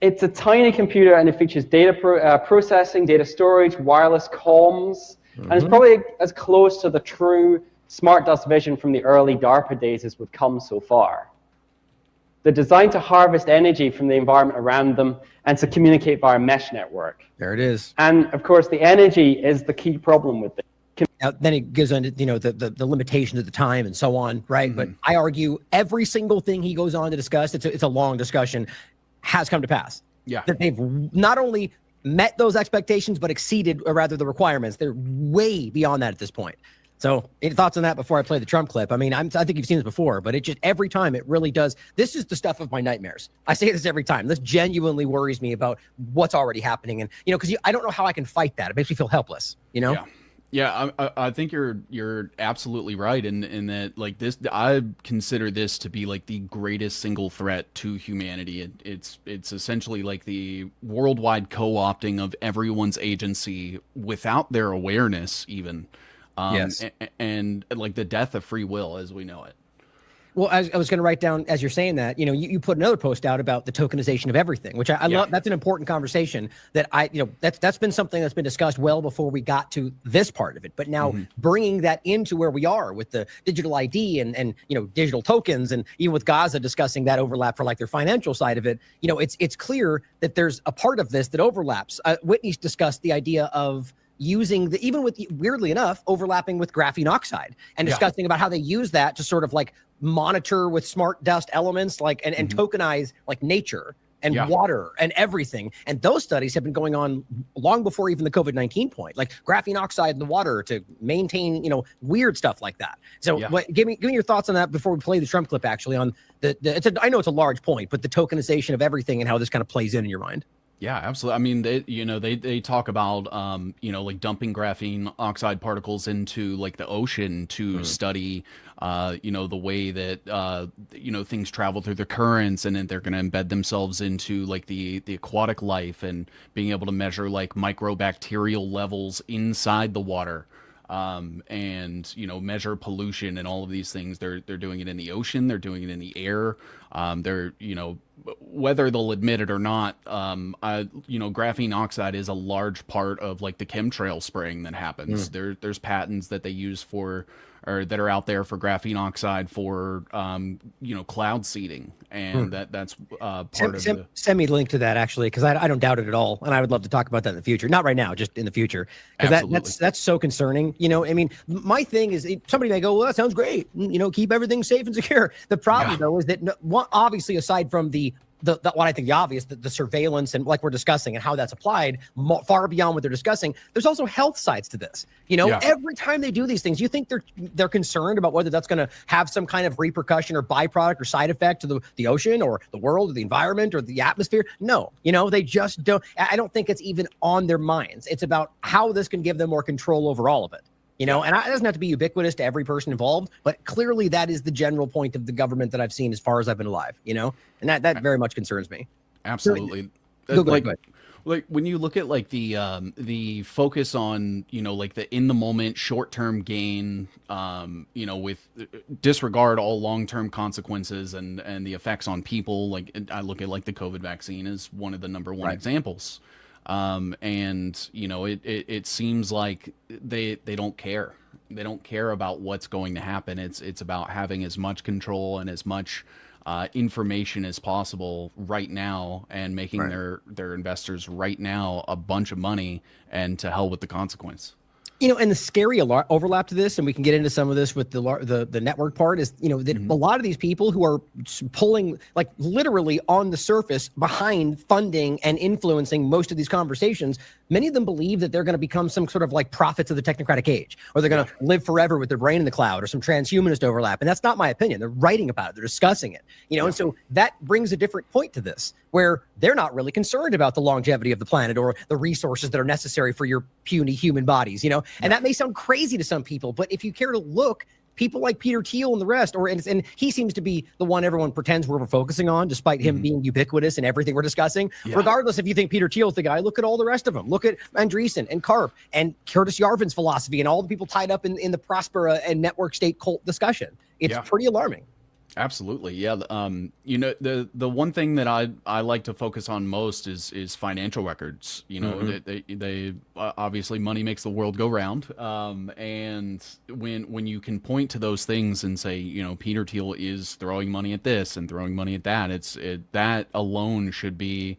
[SPEAKER 5] It's a tiny computer, and it features data processing, data storage, wireless comms, and it's probably as close to the true smart dust vision from the early DARPA days as we've come so far. They're designed to harvest energy from the environment around them and to communicate via a mesh network.
[SPEAKER 1] There it is.
[SPEAKER 5] And of course, the energy is the key problem with it.
[SPEAKER 1] Now, then it goes into, you know, the limitations of the time and so on, right? But I argue every single thing he goes on to discuss, it's a long discussion, has come to pass.
[SPEAKER 2] Yeah.
[SPEAKER 1] That they've not only met those expectations, but exceeded, or rather the requirements. They're way beyond that at this point. So any thoughts on that before I play the Trump clip? I mean, I think you've seen this before, but it just, every time it really does. This is the stuff of my nightmares. I say this every time. This genuinely worries me about what's already happening. And, you know, because I don't know how I can fight that. It makes me feel helpless, you know?
[SPEAKER 2] Yeah. Yeah, I think you're absolutely right in that, like, this, I consider this to be like the greatest single threat to humanity. It's essentially like the worldwide co-opting of everyone's agency without their awareness even.
[SPEAKER 1] Yes.
[SPEAKER 2] And like the death of free will as we know it.
[SPEAKER 1] Well, I was going to write down, as you're saying that, you know, you put another post out about the tokenization of everything, which I love. That's an important conversation that that's been something that's been discussed well before we got to this part of it. But now bringing that into where we are with the digital ID and you know, digital tokens, and even with Gaza discussing that overlap for like their financial side of it, you know, it's clear that there's a part of this that overlaps. Whitney's discussed the idea of using the, even with, weirdly enough, overlapping with graphene oxide and discussing about how they use that to sort of like monitor with smart dust elements, like, and tokenize like nature and water and everything. And those studies have been going on long before even the COVID-19 point, like graphene oxide in the water to maintain, you know, weird stuff like that. So give me your thoughts on that before we play the Trump clip, actually, on I know it's a large point, but the tokenization of everything and how this kind of plays in your mind.
[SPEAKER 2] Yeah, absolutely. I mean, they talk about, you know, like dumping graphene oxide particles into like the ocean to study, you know, the way that, you know, things travel through the currents, and then they're going to embed themselves into like the aquatic life, and being able to measure like microbacterial levels inside the water. And, you know, measure pollution and all of these things. They're doing it in the ocean. They're doing it in the air. They're, you know, whether they'll admit it or not, you know, graphene oxide is a large part of like the chemtrail spraying that happens. There's patents that they use for, or that are out there for graphene oxide for, you know, cloud seeding, and that's part of the. Send
[SPEAKER 1] me a link to that, actually, because I don't doubt it at all, and I would love to talk about that in the future. Not right now, just in the future, because that's so concerning. You know, I mean, my thing is, somebody may go, well, that sounds great. You know, keep everything safe and secure. The problem though is that obviously, aside from the what I think the obvious, the surveillance and like we're discussing and how that's applied far beyond what they're discussing, there's also health sides to this. You know, every time they do these things, you think they're concerned about whether that's going to have some kind of repercussion or byproduct or side effect to the ocean or the world or the environment or the atmosphere. No, you know, they just don't. I don't think it's even on their minds. It's about how this can give them more control over all of it. You know, and it doesn't have to be ubiquitous to every person involved, but clearly that is the general point of the government that I've seen as far as I've been alive, you know, and that very much concerns me.
[SPEAKER 2] Absolutely.
[SPEAKER 1] Go ahead.
[SPEAKER 2] Like when you look at like the focus on, you know, like the in the moment short-term gain, you know, with disregard all long-term consequences and the effects on people. Like I look at like the COVID vaccine as one of the number one examples. And you know, it seems like they don't care. They don't care about what's going to happen. It's about having as much control and as much, information as possible right now and making
[SPEAKER 1] Right.
[SPEAKER 2] their investors right now a bunch of money, and to hell with the consequence.
[SPEAKER 1] You know, and the scary overlap to this, and we can get into some of this with the network part, is, you know, that a lot of these people who are pulling, like, literally on the surface behind funding and influencing most of these conversations, many of them believe that they're going to become some sort of like prophets of the technocratic age, or they're going to live forever with their brain in the cloud, or some transhumanist overlap. And that's not my opinion. They're writing about it. They're discussing it, you know, and so that brings a different point to this, where they're not really concerned about the longevity of the planet or the resources that are necessary for your puny human bodies, you know. And that may sound crazy to some people, but if you care to look, people like Peter Thiel and the rest, and he seems to be the one everyone pretends we're focusing on, despite him being ubiquitous in everything we're discussing. Regardless if you think Peter Thiel's the guy, look at all the rest of them. Look at Andreessen and Karp and Curtis Yarvin's philosophy and all the people tied up in the Prospera and network state cult discussion. It's pretty alarming.
[SPEAKER 2] Absolutely. Yeah. You know, the one thing that I like to focus on most is financial records. You know, they obviously, money makes the world go round. And when you can point to those things and say, you know, Peter Thiel is throwing money at this and throwing money at that, that alone should be,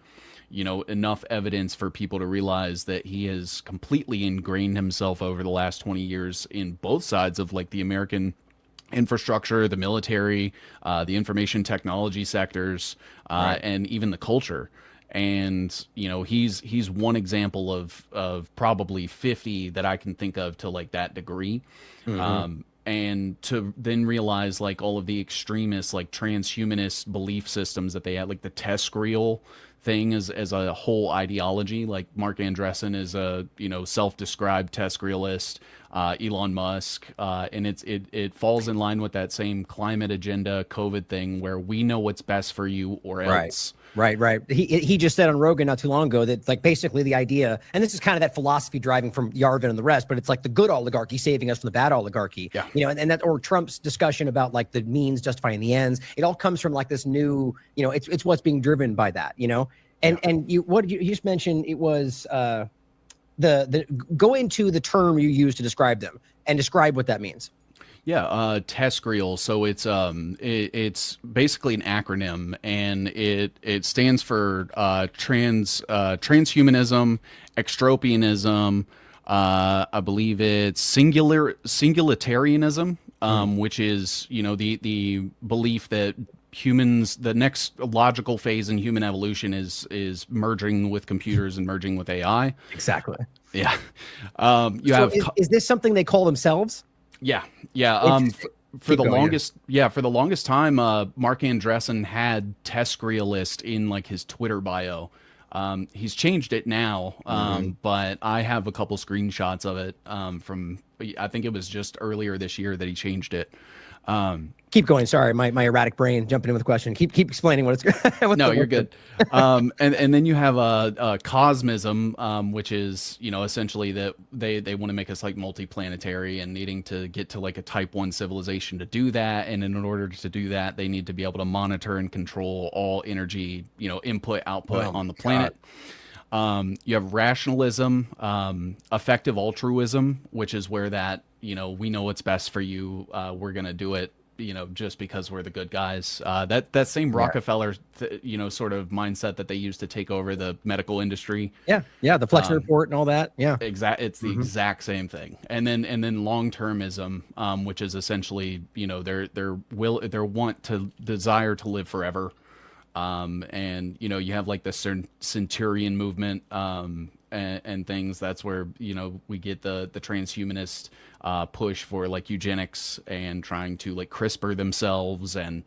[SPEAKER 2] you know, enough evidence for people to realize that he has completely ingrained himself over the last 20 years in both sides of, like, the American infrastructure, the military, the information technology sectors, and even the culture. And, you know, he's one example of probably 50 that I can think of to, like, that degree. And to then realize, like, all of the extremist, like, transhumanist belief systems that they had, like the TESCREAL thing as a whole ideology. Like, Mark Andreessen is a, you know, self-described TESCREAList, Elon Musk, and it falls in line with that same climate agenda, COVID thing, where we know what's best for you or else.
[SPEAKER 1] Right. He just said on Rogan not too long ago that, like, basically the idea, and this is kind of that philosophy driving from Yarvin and the rest, but it's like the good oligarchy saving us from the bad oligarchy. Yeah. You know, and that, or Trump's discussion about, like, the means justifying the ends. It all comes from, like, this new, you know, it's what's being driven by that, you know. And you just mentioned, it was go into the term you use to describe them and describe what that means.
[SPEAKER 2] Yeah, TESCREAL. So it's basically an acronym, and it stands for transhumanism, extropianism. I believe it's singularitarianism, which is, you know, the belief that humans, the next logical phase in human evolution is merging with computers and merging with AI.
[SPEAKER 1] Exactly.
[SPEAKER 2] Yeah.
[SPEAKER 1] Is this something they call themselves?
[SPEAKER 2] Yeah. For the longest time, Mark Andreessen had TESCREAList in, like, his Twitter bio. He's changed it now, but I have a couple screenshots of it from, I think it was just earlier this year that he changed it.
[SPEAKER 1] Keep going. Sorry, my erratic brain jumping in with a question. Keep explaining what it's.
[SPEAKER 2] No, you're good. And then you have a cosmism, which is, you know, essentially that they want to make us, like, multiplanetary and needing to get to, like, a type 1 civilization to do that. And in order to do that, they need to be able to monitor and control all energy, you know, input, output on the planet. You have rationalism, effective altruism, which is where that, you know, we know what's best for you. We're going to do it, you know, just because we're the good guys. That same Rockefeller, you know, sort of mindset that they used to take over the medical industry.
[SPEAKER 1] Yeah. The Flex report and all that. Yeah.
[SPEAKER 2] It's the exact same thing. And then long-termism, which is essentially, you know, their desire to live forever. And, you know, you have, like, the Centurion movement, and things. That's where, you know, we get the transhumanist push for, like, eugenics and trying to, like, CRISPR themselves. And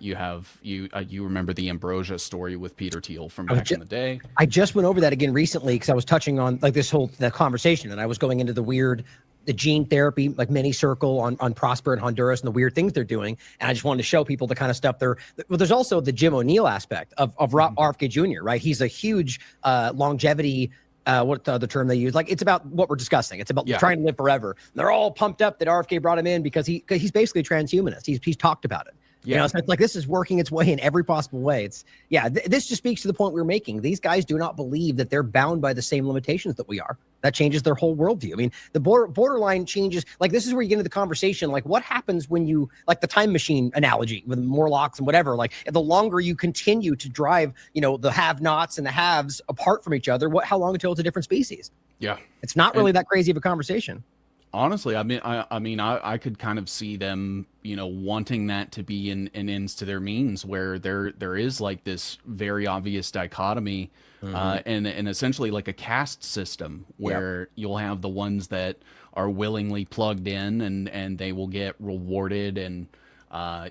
[SPEAKER 2] you remember the Ambrosia story with Peter Thiel from back in the day.
[SPEAKER 1] I just went over that again recently because I was touching on, like, the conversation, and I was going into the gene therapy, like, mini circle on Prosper in Honduras and the weird things they're doing. And I just wanted to show people the kind of stuff there's also the Jim O'Neill aspect of RFK Jr., right? He's a huge longevity, what the other term they use? Like, it's about what we're discussing. It's about trying to live forever. And they're all pumped up that RFK brought him in because he's basically a transhumanist. He's talked about it. You know, so it's like this is working its way in every possible way. It's this just speaks to the point we were making. These guys do not believe that they're bound by the same limitations that we are. That changes their whole worldview. I mean, the borderline changes. Like this is where you get into the conversation. Like what happens when you like the time machine analogy with Morlocks and whatever. Like the longer you continue to drive, you know, the have-nots and the haves apart from each other. How long until it's a different species?
[SPEAKER 2] Yeah,
[SPEAKER 1] it's not really that crazy of a conversation.
[SPEAKER 2] Honestly, I could kind of see them, you know, wanting that to be an ends to their means, where there is like this very obvious dichotomy, and essentially like a caste system where you'll have the ones that are willingly plugged in and they will get rewarded, and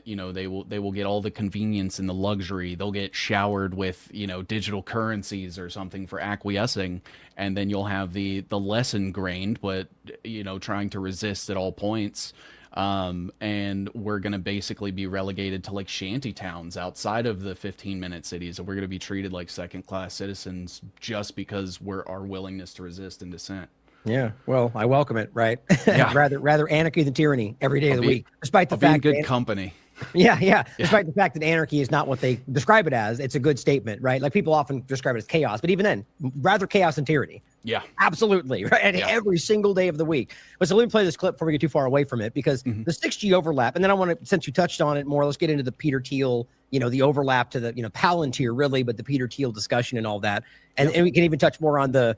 [SPEAKER 2] you know, they will get all the convenience and the luxury. They'll get showered with, you know, digital currencies or something for acquiescing. And then you'll have the less ingrained, but, you know, trying to resist at all points. And we're going to basically be relegated to like shanty towns outside of the 15-minute cities. And we're going to be treated like second-class citizens just because our willingness to resist and dissent.
[SPEAKER 1] Yeah, well, I welcome it, right?
[SPEAKER 2] Yeah.
[SPEAKER 1] rather anarchy than tyranny every day of the week, despite the fact
[SPEAKER 2] good company.
[SPEAKER 1] Yeah. Despite the fact that anarchy is not what they describe it as, it's a good statement, right? Like people often describe it as chaos, but even then, rather chaos than tyranny.
[SPEAKER 2] Yeah,
[SPEAKER 1] absolutely, right? And every single day of the week. But so let me play this clip before we get too far away from it, because the 6G overlap, and then I want to, since you touched on it more, let's get into the Peter Thiel, you know, the overlap to the, you know, Palantir really, but the Peter Thiel discussion and all that, and we can even touch more on the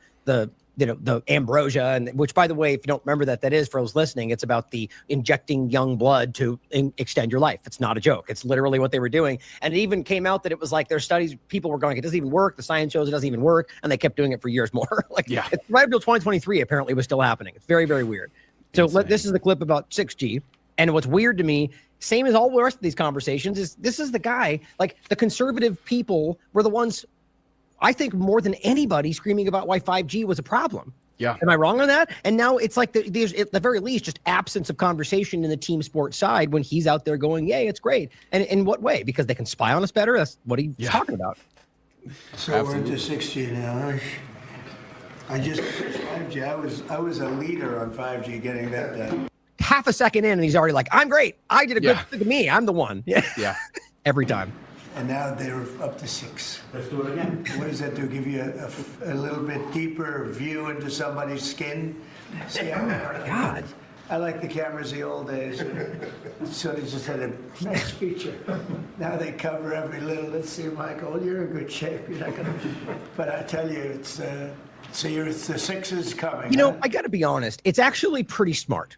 [SPEAKER 1] you know, the ambrosia, and which, by the way, if you don't remember that is for those listening, it's about the injecting young blood to extend your life. It's not a joke. It's literally what they were doing. And it even came out that it was like their studies, people were going, it doesn't even work. The science shows it doesn't even work. And they kept doing it for years more. It's right until 2023, apparently it was still happening. It's very, very weird. So this is the clip about 6G. And what's weird to me, same as all the rest of these conversations, is this is the guy, like the conservative people were the ones, I think, more than anybody screaming about why 5G was a problem.
[SPEAKER 2] Yeah.
[SPEAKER 1] Am I wrong on that? And now it's like there's at the very least just absence of conversation in the team sports side when he's out there going, yay, it's great. And in what way? Because they can spy on us better? That's what he's talking about.
[SPEAKER 6] So Absolutely. We're into 6G now. I just 5G. I was a leader on 5G getting that done.
[SPEAKER 1] Half a second in and he's already like, I'm great. I did a good thing to me. I'm the one.
[SPEAKER 2] Yeah.
[SPEAKER 1] Every time.
[SPEAKER 6] And now they're up to 6.
[SPEAKER 3] Let's do it again.
[SPEAKER 6] What does that do? Give you a little bit deeper view into somebody's skin? See, I like the cameras the old days. So they just had a nice feature. Now they cover every little. Let's see, Michael, you're in good shape. You're not gonna. But I tell you, it's the 6 is coming.
[SPEAKER 1] You know, I got to be honest. It's actually pretty smart.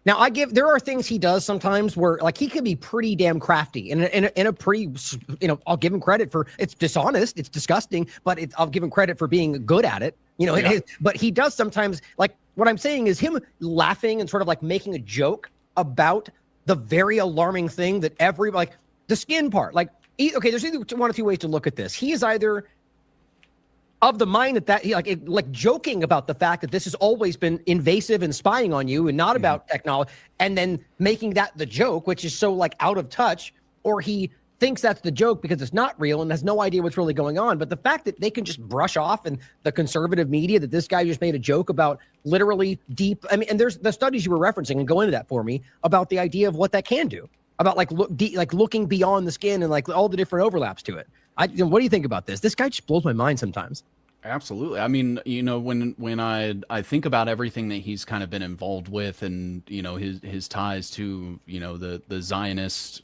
[SPEAKER 1] Now, there are things he does sometimes where, like, he can be pretty damn crafty in a pretty, you know, I'll give him credit for, it's dishonest, it's disgusting, but I'll give him credit for being good at it, you know, but he does sometimes, like, what I'm saying is him laughing and sort of like making a joke about the very alarming thing that like, the skin part, like, okay, there's either one or two ways to look at this. He is either of the mind that he like joking about the fact that this has always been invasive and spying on you and not about technology, and then making that the joke, which is so like out of touch, or he thinks that's the joke because it's not real and has no idea what's really going on. But the fact that they can just brush off in the conservative media that this guy just made a joke about literally deep, I mean, and there's the studies you were referencing, and go into that for me about the idea of what that can do, about like looking beyond the skin and like all the different overlaps to it. What do you think about this? This guy just blows my mind sometimes.
[SPEAKER 2] Absolutely. I mean, you know, when I think about everything that he's kind of been involved with, and, you know, his ties to, you know, the Zionist,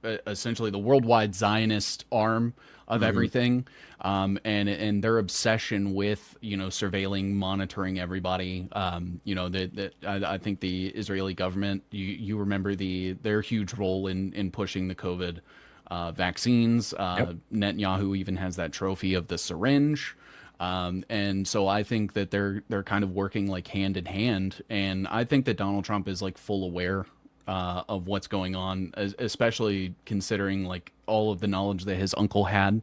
[SPEAKER 2] essentially the worldwide Zionist arm of everything, and their obsession with, you know, surveilling, monitoring everybody. You know, I think the Israeli government, you remember their huge role in pushing the COVID vaccines. Netanyahu even has that trophy of the syringe. And so I think that they're kind of working like hand in hand. And I think that Donald Trump is like full aware of what's going on, especially considering like all of the knowledge that his uncle had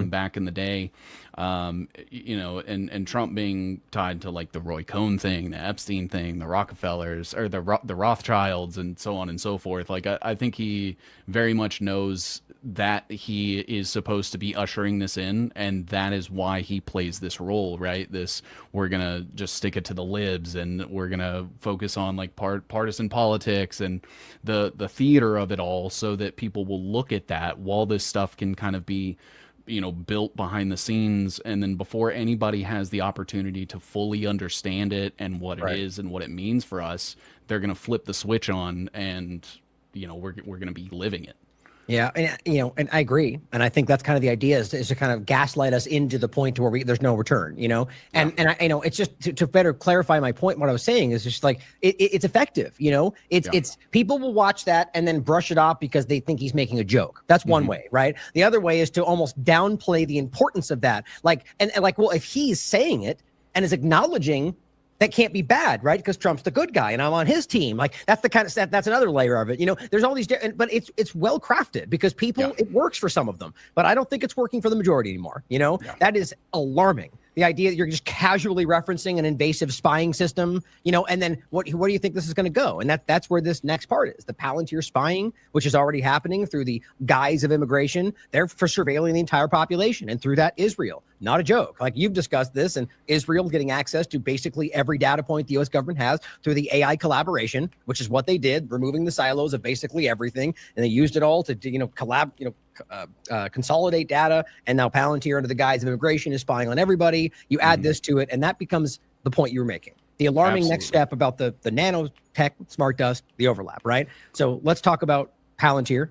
[SPEAKER 2] back in the day. You know, and Trump being tied to like the Roy Cohn thing, the Epstein thing, the Rockefellers, or the Rothschilds, and so on and so forth. Like I think he very much knows that he is supposed to be ushering this in, and that is why he plays this role, right? This, we're gonna just stick it to the libs, and we're gonna focus on like partisan politics and the theater of it all, so that people will look at that while this stuff can kind of be, you know, built behind the scenes, and then before anybody has the opportunity to fully understand it and what it is and what it means for us, they're gonna flip the switch on, and you know, we're gonna be living it.
[SPEAKER 1] Yeah, and you know, and I agree, and I think that's kind of the idea is to kind of gaslight us into the point to where there's no return, you know, and I, you know, it's just to better clarify my point. What I was saying is just like it's effective, you know, it's people will watch that and then brush it off because they think he's making a joke. That's one way, right? The other way is to almost downplay the importance of that, like and like, well, if he's saying it and is acknowledging. That can't be bad, right? Because Trump's the good guy and I'm on his team. Like that's the kind of stuff, that's another layer of it. You know, there's all these different, but it's well crafted because people, it works for some of them, but I don't think it's working for the majority anymore. You know, that is alarming. The idea that you're just casually referencing an invasive spying system, you know, and then where do you think this is going to go? And that's where this next part is. The Palantir spying, which is already happening through the guise of immigration. They're for surveilling the entire population. And through that, Israel. Not a joke. Like you've discussed this, and Israel getting access to basically every data point the U.S. government has through the AI collaboration, which is what they did, removing the silos of basically everything. And they used it all to, you know, consolidate data, and now Palantir under the guise of immigration is spying on everybody. You add this to it, and that becomes the point you were making. The alarming next step about the nanotech, smart dust, the overlap, right? So let's talk about Palantir,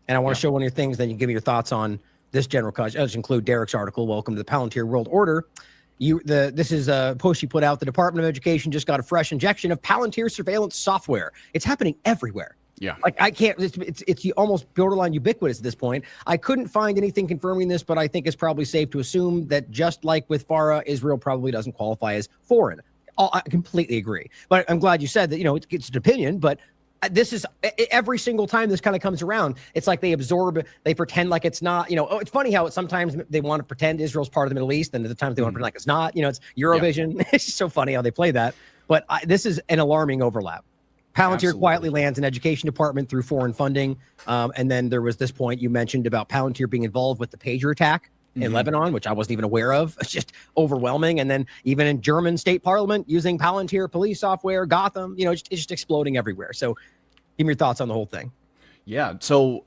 [SPEAKER 1] and I want to show one of your things, then you give me your thoughts on this general cause. Let's include Derek's article, Welcome to the Palantir World Order. This is a post you put out. The Department of Education just got a fresh injection of Palantir surveillance software. It's happening everywhere. Yeah. Like I can't, it's almost borderline ubiquitous at this point. I couldn't find anything confirming this, but I think it's probably safe to assume that just like with FARA, Israel probably doesn't qualify as foreign. I completely agree. But I'm glad you said that, you know, it's an opinion, but this is every single time this kind of comes around, it's like they pretend like it's not, you know. Oh, it's funny how sometimes they want to pretend Israel's part of the Middle East, and at the times they want to pretend like it's not, you know, it's Eurovision. It's just so funny how they play that. But this is an alarming overlap. Palantir quietly lands an education department through foreign funding. And then there was this point you mentioned about Palantir being involved with the pager attack in Lebanon, which I wasn't even aware of. It's just overwhelming. And then even in German state parliament using Palantir police software, Gotham, you know, it's just exploding everywhere. So give me your thoughts on the whole thing.
[SPEAKER 2] Yeah. So,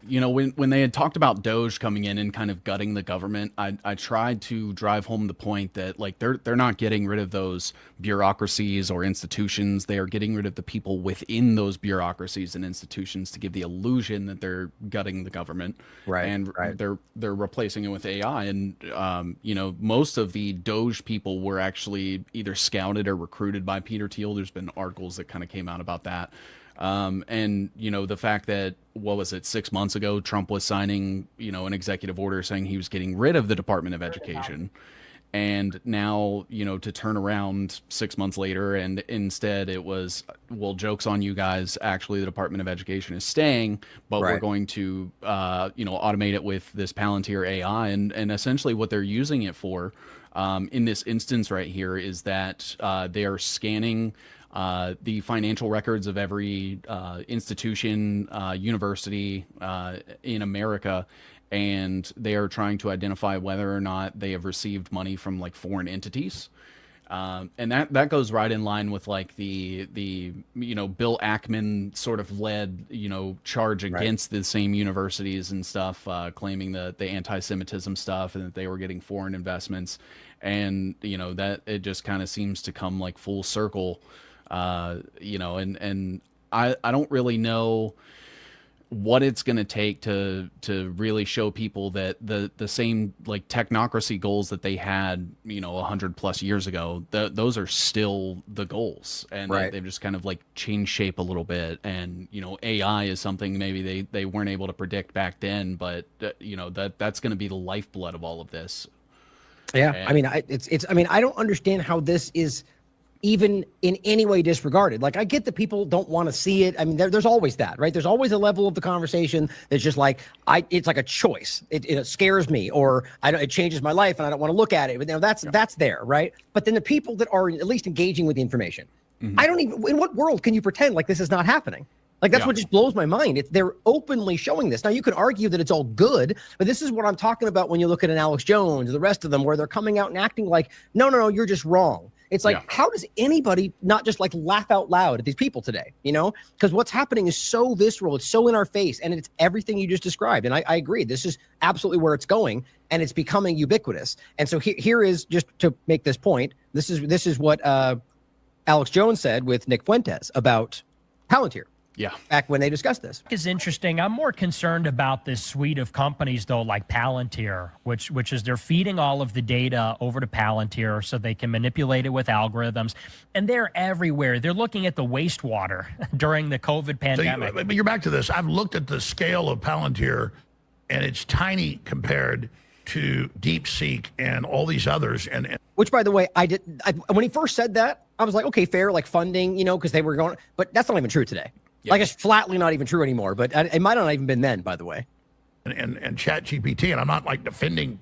[SPEAKER 2] you know, when they had talked about Doge coming in and kind of gutting the government, I tried to drive home the point that like they're not getting rid of those bureaucracies or institutions. They are getting rid of the people within those bureaucracies and institutions to give the illusion that they're gutting the government. Right. And they're replacing it with AI. And, you know, most of the Doge people were actually either scouted or recruited by Peter Thiel. There's been articles that kind of came out about that. And, you know, the fact that, what was it, 6 months ago, Trump was signing, you know, an executive order saying he was getting rid of the Department of Education. And now, you know, to turn around 6 months later and instead it was, well, joke's on you guys. Actually, the Department of Education is staying, but we're going to, you know, automate it with this Palantir AI. And essentially what they're using it for in this instance right here is that they are scanning the financial records of every institution, university in America, and they are trying to identify whether or not they have received money from like foreign entities. And that goes right in line with like the you know, Bill Ackman sort of led, you know, charge against the same universities and stuff, claiming the anti-Semitism stuff and that they were getting foreign investments. And, you know, that it just kind of seems to come like full circle. You know, and I don't really know what it's going to take to really show people that the same like technocracy goals that they had, you know, 100+ years ago, those are still the goals, and they've just kind of like changed shape a little bit. And, you know, AI is something maybe they weren't able to predict back then, but you know, that's going to be the lifeblood of all of this. Yeah. And, I
[SPEAKER 1] mean, I don't understand how this is even in any way disregarded. Like, I get that people don't want to see it. I mean, there's always that, right? There's always a level of the conversation that's just like, it's like a choice. It scares me, or it changes my life and I don't want to look at it. But you know, that's there, right? But then the people that are at least engaging with the information, I don't even, in what world can you pretend like this is not happening? Like, that's what just blows my mind. They're openly showing this. Now, you could argue that it's all good, but this is what I'm talking about when you look at an Alex Jones or the rest of them, where they're coming out and acting like, no, you're just wrong. It's like, how does anybody not just like laugh out loud at these people today? You know, because what's happening is so visceral. It's so in our face, and it's everything you just described. And I agree. This is absolutely where it's going, and it's becoming ubiquitous. And so here is, just to make this point, this is what Alex Jones said with Nick Fuentes about Palantir.
[SPEAKER 2] Yeah.
[SPEAKER 1] Back when they discussed this.
[SPEAKER 7] Is interesting. I'm more concerned about this suite of companies, though, like Palantir, which is they're feeding all of the data over to Palantir so they can manipulate it with algorithms. And they're everywhere. They're looking at the wastewater during the COVID pandemic.
[SPEAKER 8] But you're back to this. I've looked at the scale of Palantir, and it's tiny compared to DeepSeek and all these others. And
[SPEAKER 1] which, by the way, when he first said that, I was like, okay, fair, like funding, you know, because they were going, but that's not even true today. Yeah. Like, it's flatly not even true anymore, but it might not have even been then, by the way.
[SPEAKER 8] And Chat GPT, and I'm not like defending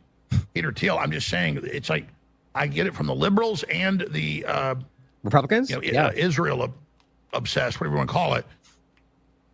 [SPEAKER 8] Peter Thiel. I'm just saying it's like, I get it from the liberals and the
[SPEAKER 1] Republicans,
[SPEAKER 8] Israel obsessed, whatever you want to call it.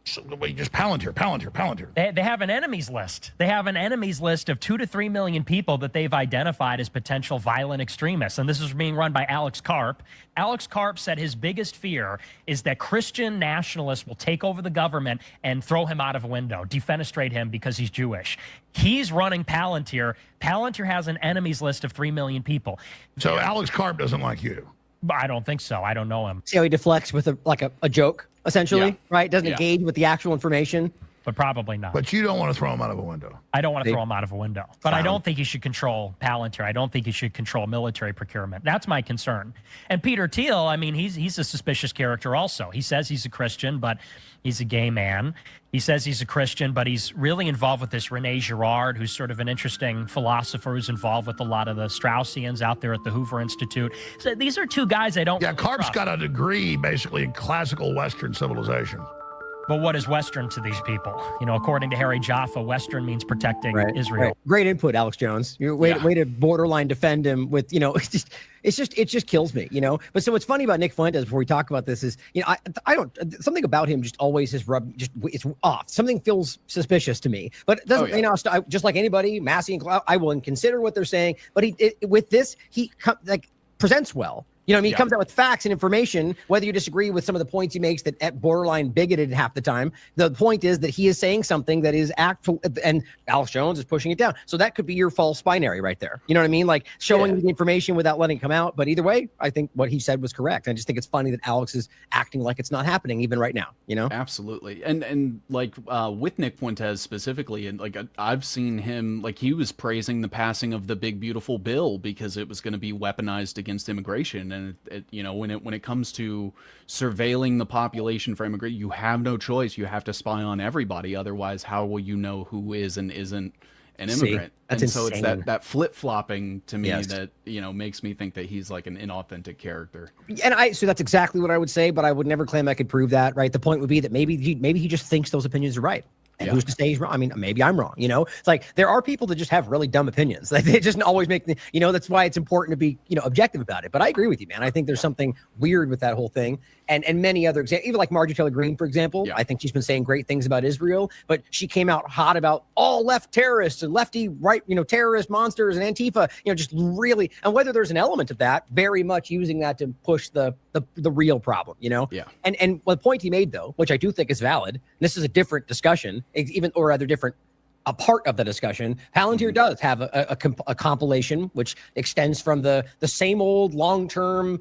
[SPEAKER 8] So, just Palantir.
[SPEAKER 7] They have an enemies list. They have an enemies list of 2 to 3 million people that they've identified as potential violent extremists. And this is being run by Alex Karp. Alex Karp said his biggest fear is that Christian nationalists will take over the government and throw him out of a window, defenestrate him because he's Jewish. He's running Palantir. Palantir has an enemies list of 3 million people.
[SPEAKER 8] So Alex Karp doesn't like you.
[SPEAKER 7] I don't think so. I don't know him.
[SPEAKER 1] See how he deflects with a joke, essentially, right? Doesn't engage with the actual information.
[SPEAKER 7] But probably not.
[SPEAKER 8] But you don't want to throw him out of a window.
[SPEAKER 7] I don't want to throw him out of a window. But I don't think he should control Palantir. I don't think he should control military procurement. That's my concern. And Peter Thiel, I mean, he's a suspicious character also. He says he's a Christian, but he's a gay man. He says he's a Christian, but he's really involved with this René Girard, who's sort of an interesting philosopher who's involved with a lot of the Straussians out there at the Hoover Institute. So these are two guys I don't.
[SPEAKER 8] Yeah, Karp's got a degree basically in classical Western civilization.
[SPEAKER 7] But what is Western to these people? You know, according to Harry Jaffa, Western means protecting Israel.
[SPEAKER 1] Right. Great input, Alex Jones. You're way to borderline defend him with, you know, it just kills me, you know. But so what's funny about Nick Fuentes, before we talk about this, is, you know, I don't, something about him just always has it's off. Something feels suspicious to me. But it doesn't, you know, just like anybody, Massey and Cloud, I will consider what they're saying. But with this, he presents well. You know what I mean? He comes out with facts and information, whether you disagree with some of the points he makes that at borderline bigoted half the time. The point is that he is saying something that is actual, and Alex Jones is pushing it down. So that could be your false binary right there. You know what I mean? Like showing the information without letting it come out. But either way, I think what he said was correct. I just think it's funny that Alex is acting like it's not happening even right now, you know?
[SPEAKER 2] Absolutely. And like with Nick Fuentes specifically, and like I've seen him, like he was praising the passing of the big beautiful bill because it was going to be weaponized against immigration. And you know, when it comes to surveilling the population for immigration, you have no choice. You have to spy on everybody. Otherwise, how will you know who is and isn't an immigrant?
[SPEAKER 1] That's
[SPEAKER 2] and so
[SPEAKER 1] insane.
[SPEAKER 2] it's that flip-flopping to me that, you know, makes me think that he's like an inauthentic character.
[SPEAKER 1] And so that's exactly what I would say, but I would never claim I could prove that, right? The point would be that maybe he just thinks those opinions are right. And who's to say he's wrong? I mean, maybe I'm wrong, you know? It's like, there are people that just have really dumb opinions. Like, they just always make, you know, that's why it's important to be, you know, objective about it. But I agree with you, man. I think there's something weird with that whole thing. And many other examples, even like Marjorie Taylor Greene, for example. I think she's been saying great things about Israel, but she came out hot about all left terrorists and lefty right, you know, terrorist monsters and Antifa, you know, just really, and whether there's an element of that, very much using that to push the real problem, you know? And the point he made, though, which I do think is valid, and this is a different discussion, or rather different, a part of the discussion. Palantir does have a compilation which extends from the same old long-term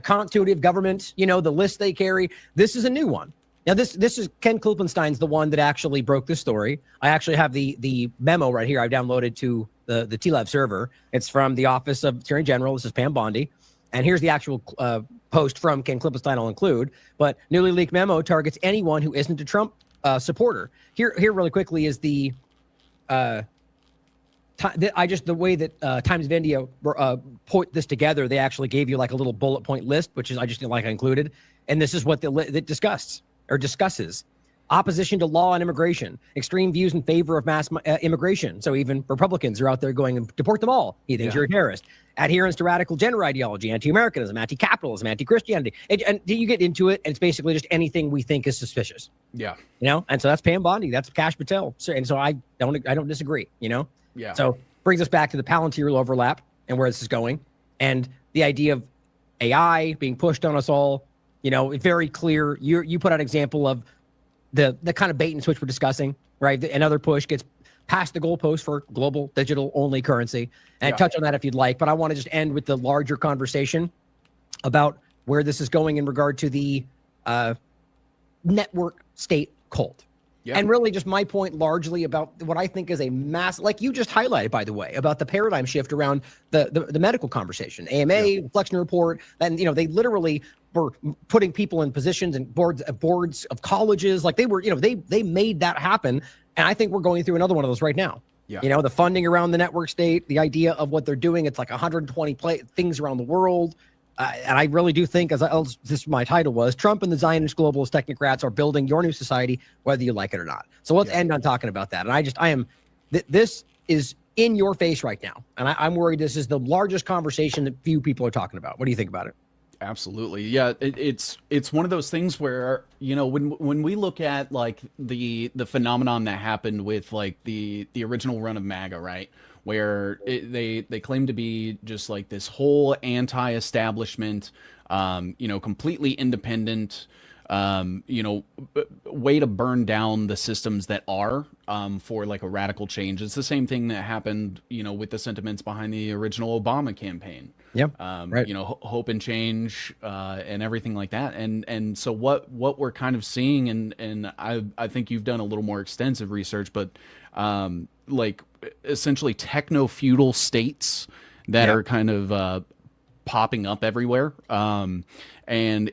[SPEAKER 1] continuity of government, you know, the list they carry. This is a new one. Now, this is Ken Klippenstein's the one that actually broke this story. I actually have the memo right here. I downloaded to the TLAV server. It's from the Office of Attorney General. This is Pam Bondi. And here's the actual post from Ken Klippenstein I'll include. But newly leaked memo targets anyone who isn't a Trump supporter. Here really quickly is the way that Times of India put this together. They actually gave you like a little bullet point list, which is I just didn't like I included. And this is what it discusses. opposition to law and immigration, extreme views in favor of mass immigration. So even Republicans are out there going and deport them all. He thinks you're a terrorist. Adherence to radical gender ideology, anti-Americanism, anti-capitalism, anti-Christianity. And you get into it, and it's basically just anything we think is suspicious.
[SPEAKER 2] Yeah.
[SPEAKER 1] You know, and so that's Pam Bondi, that's Kash Patel. So, and so I don't disagree, you know?
[SPEAKER 2] Yeah.
[SPEAKER 1] So brings us back to the Palantir overlap and where this is going. And the idea of AI being pushed on us all, you know, very clear. You put out an example of the kind of bait and switch we're discussing, right? Another push gets past the goalpost for global digital only currency. And touch on that if you'd like, but I want to just end with the larger conversation about where this is going in regard to the network state cult. Yeah. And really just my point largely about what I think is a mass, like you just highlighted, by the way, about the paradigm shift around the medical conversation, AMA, reflection report. And, you know, they literally were putting people in positions and boards of colleges. Like they were, you know, they made that happen. And I think we're going through another one of those right now. Yeah. You know, the funding around the network state, the idea of what they're doing. It's like 120 things around the world. And I really do think, this my title was, Trump and the Zionist globalist technocrats are building your new society, whether you like it or not. So let's end on talking about that. And this is in your face right now. And I'm worried this is the largest conversation that few people are talking about. What do you think about it?
[SPEAKER 2] Absolutely. Yeah, it's one of those things where, you know, when we look at like the phenomenon that happened with like the original run of MAGA, right? Where they claim to be just like this whole anti-establishment, you know, completely independent, you know, way to burn down the systems that are for like a radical change. It's the same thing that happened, you know, with the sentiments behind the original Obama campaign.
[SPEAKER 1] Yep. Right.
[SPEAKER 2] You know, hope and change and everything like that. And so what we're kind of seeing, and I think you've done a little more extensive research, but like essentially techno-feudal states that are kind of popping up everywhere. And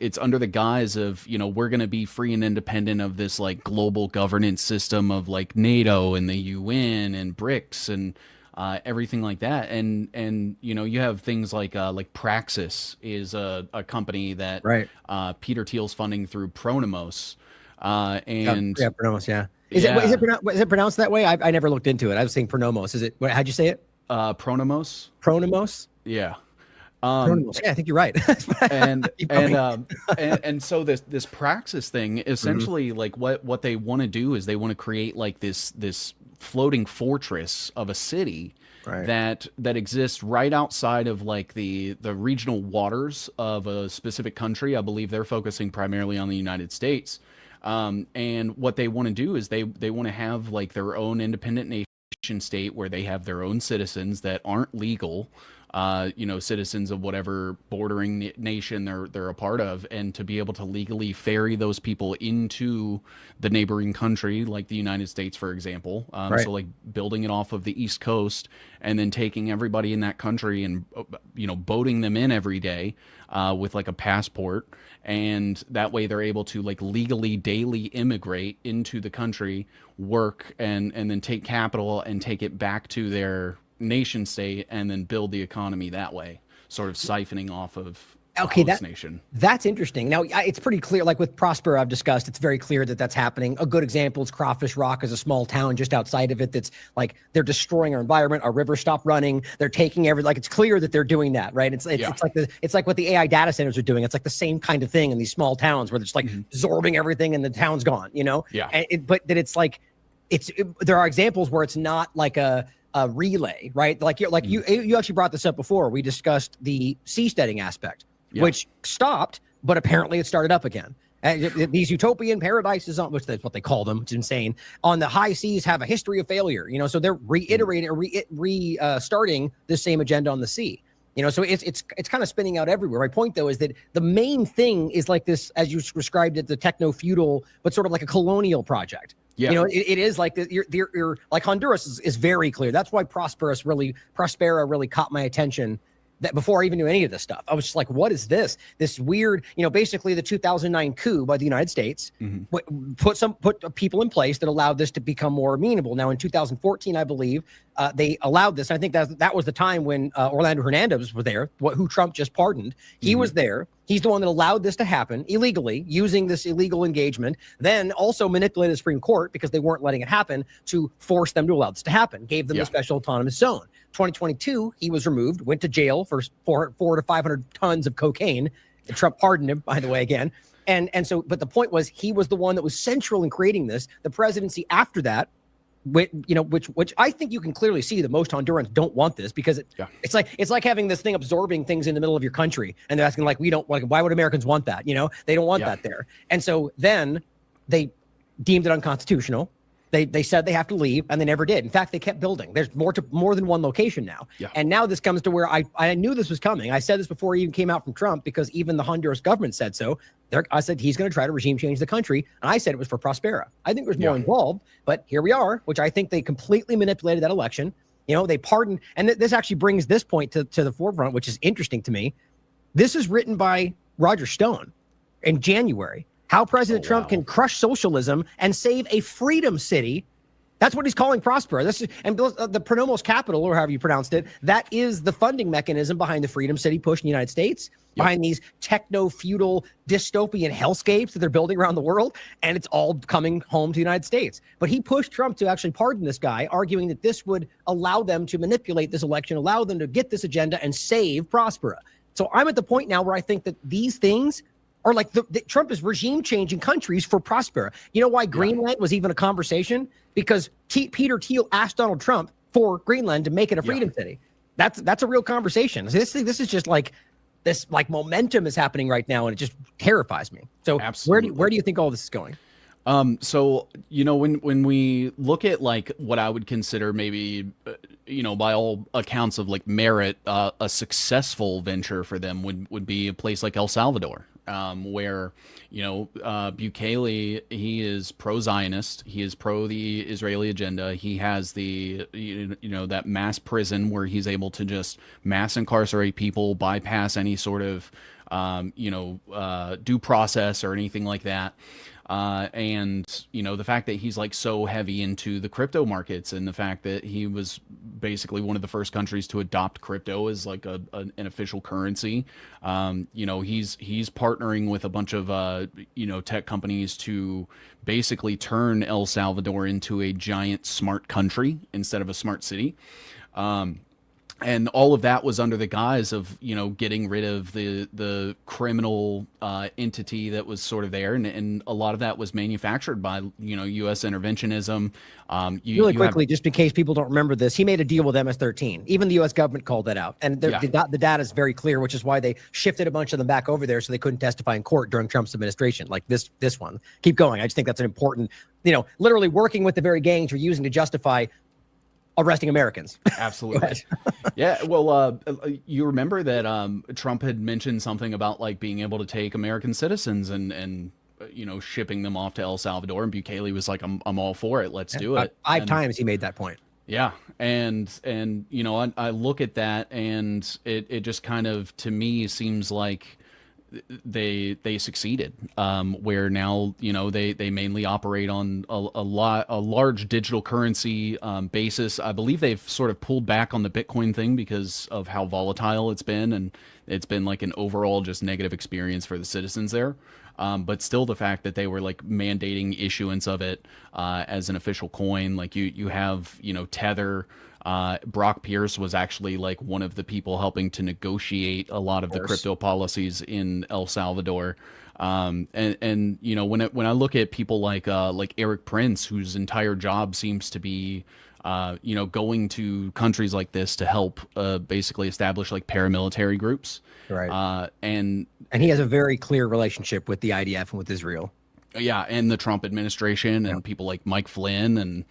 [SPEAKER 2] it's under the guise of, you know, we're going to be free and independent of this like global governance system of like NATO and the UN and BRICS and everything like that. And you know, you have things like Praxis is a company that Peter Thiel's funding through Pronomos.
[SPEAKER 1] Pronomos, yeah. Is it pronounced that way? I never looked into it. I was saying Pronomos. Is it? How'd you say it?
[SPEAKER 2] Pronomos.
[SPEAKER 1] Pronomos.
[SPEAKER 2] Yeah.
[SPEAKER 1] Pronomos. Yeah, I think you're right.
[SPEAKER 2] and so this Praxis thing, essentially, like what they want to do is they want to create like this floating fortress of a city that exists right outside of like the regional waters of a specific country. I believe they're focusing primarily on the United States. And what they want to do is they want to have like their own independent nation state where they have their own citizens that aren't legal, you know, citizens of whatever bordering nation they're a part of, and to be able to legally ferry those people into the neighboring country, like the United States, for example. So like building it off of the East Coast and then taking everybody in that country and, you know, boating them in every day with like a passport. And that way they're able to like legally daily immigrate into the country, work, and then take capital and take it back to their nation state and then build the economy that way, sort of siphoning off of host nation.
[SPEAKER 1] That's interesting. Now, it's pretty clear, like with Prosper I've discussed, it's very clear that that's happening. A good example is Crawfish Rock is a small town just outside of it that's like they're destroying our environment, our rivers stop running, they're taking like it's clear that they're doing that, right? It's like what the AI data centers are doing. It's like the same kind of thing in these small towns where they're just like absorbing everything and the town's gone, you know?
[SPEAKER 2] Yeah.
[SPEAKER 1] But that it's like there are examples where it's not like a relay, right? Like you actually brought this up before. We discussed the seasteading aspect, which stopped, but apparently it started up again. These utopian paradises, which that's what they call them, it's insane, on the high seas have a history of failure. You know, so they're reiterating or restarting this same agenda on the sea. You know, so it's kind of spinning out everywhere. My point, though, is that the main thing is like this, as you described it, the techno-feudal, but sort of like a colonial project. Yeah. You know, it is like you're like Honduras is very clear. That's why Prospera really caught my attention that before I even knew any of this stuff. I was just like, what is this? This weird, basically the 2009 coup by the United States put people in place that allowed this to become more amenable. Now in 2014, I believe they allowed this. I think that was the time when Orlando Hernandez was there, who Trump just pardoned. He was there. He's the one that allowed this to happen illegally, using this illegal engagement, then also manipulated the Supreme Court because they weren't letting it happen to force them to allow this to happen, gave them the special autonomous zone. 2022, he was removed, went to jail for 400 to 500 tons of cocaine. And Trump pardoned him, by the way, again. And so, but the point was, he was the one that was central in creating this. The presidency after that, which I think you can clearly see that most Hondurans don't want this, because it's like having this thing absorbing things in the middle of your country, and they're asking why would Americans want that? They don't want that there. And so then they deemed it unconstitutional. They said they have to leave, and they never did. In fact, they kept building. There's more than one location now. And now this comes to where I knew this was coming. I said this before it even came out from Trump, because even the Honduras government said so. I said he's going to try to regime change the country, and I said it was for Prospera. I think there's more involved, but here we are, which I think they completely manipulated that election. They pardoned, and this actually brings this point to the forefront, which is interesting to me. This is written by Roger Stone in January. How President Trump can crush socialism and save a freedom city. That's what he's calling Prospera. And the Pronomos Capital, or however you pronounced it, that is the funding mechanism behind the Freedom City push in the United States, behind these techno-feudal dystopian hellscapes that they're building around the world, and it's all coming home to the United States. But he pushed Trump to actually pardon this guy, arguing that this would allow them to manipulate this election, allow them to get this agenda and save Prospera. So I'm at the point now where I think that these things are like Trump is regime changing countries for Prospera. You know why Greenland was even a conversation? Because Peter Thiel asked Donald Trump for Greenland to make it a freedom city. That's a real conversation. This is just like this momentum is happening right now, and it just terrifies me. So where do you think all this is going?
[SPEAKER 2] So, when we look at what I would consider maybe, by all accounts of merit, a successful venture for them would be a place like El Salvador, where, Bukele, he is pro-Zionist. He is pro the Israeli agenda. He has that mass prison where he's able to just mass incarcerate people, bypass any sort of, due process or anything like that. And the fact that he's so heavy into the crypto markets, and the fact that he was basically one of the first countries to adopt crypto as an official currency. He's partnering with a bunch of tech companies to basically turn El Salvador into a giant smart country instead of a smart city. And all of that was under the guise of, getting rid of the criminal entity that was sort of there. And a lot of that was manufactured by, U.S. interventionism.
[SPEAKER 1] Really quickly, just in case people don't remember this, he made a deal with MS-13. Even the U.S. government called that out. And the data is very clear, which is why they shifted a bunch of them back over there so they couldn't testify in court during Trump's administration, like this one. Keep going. I just think that's an important, literally working with the very gangs you're using to justify arresting Americans.
[SPEAKER 2] Absolutely. Yeah. Well, you remember that Trump had mentioned something about being able to take American citizens and shipping them off to El Salvador, and Bukele was like, I'm all for it. Let's do it.
[SPEAKER 1] Five times he made that point.
[SPEAKER 2] Yeah. And I look at that, and it just kind of, to me, seems like they succeeded, where now they mainly operate on a large digital currency basis. I believe they've sort of pulled back on the Bitcoin thing because of how volatile it's been, and it's been an overall just negative experience for the citizens there. But still, the fact that they were mandating issuance of it as an official coin, you have Tether. Brock Pierce was actually one of the people helping to negotiate a lot of the crypto policies in El Salvador. And when I look at people like Eric Prince, whose entire job seems to be going to countries like this to help basically establish paramilitary groups.
[SPEAKER 1] Right.
[SPEAKER 2] And
[SPEAKER 1] he has a very clear relationship with the IDF and with Israel.
[SPEAKER 2] Yeah, and the Trump administration, and people like Mike Flynn, and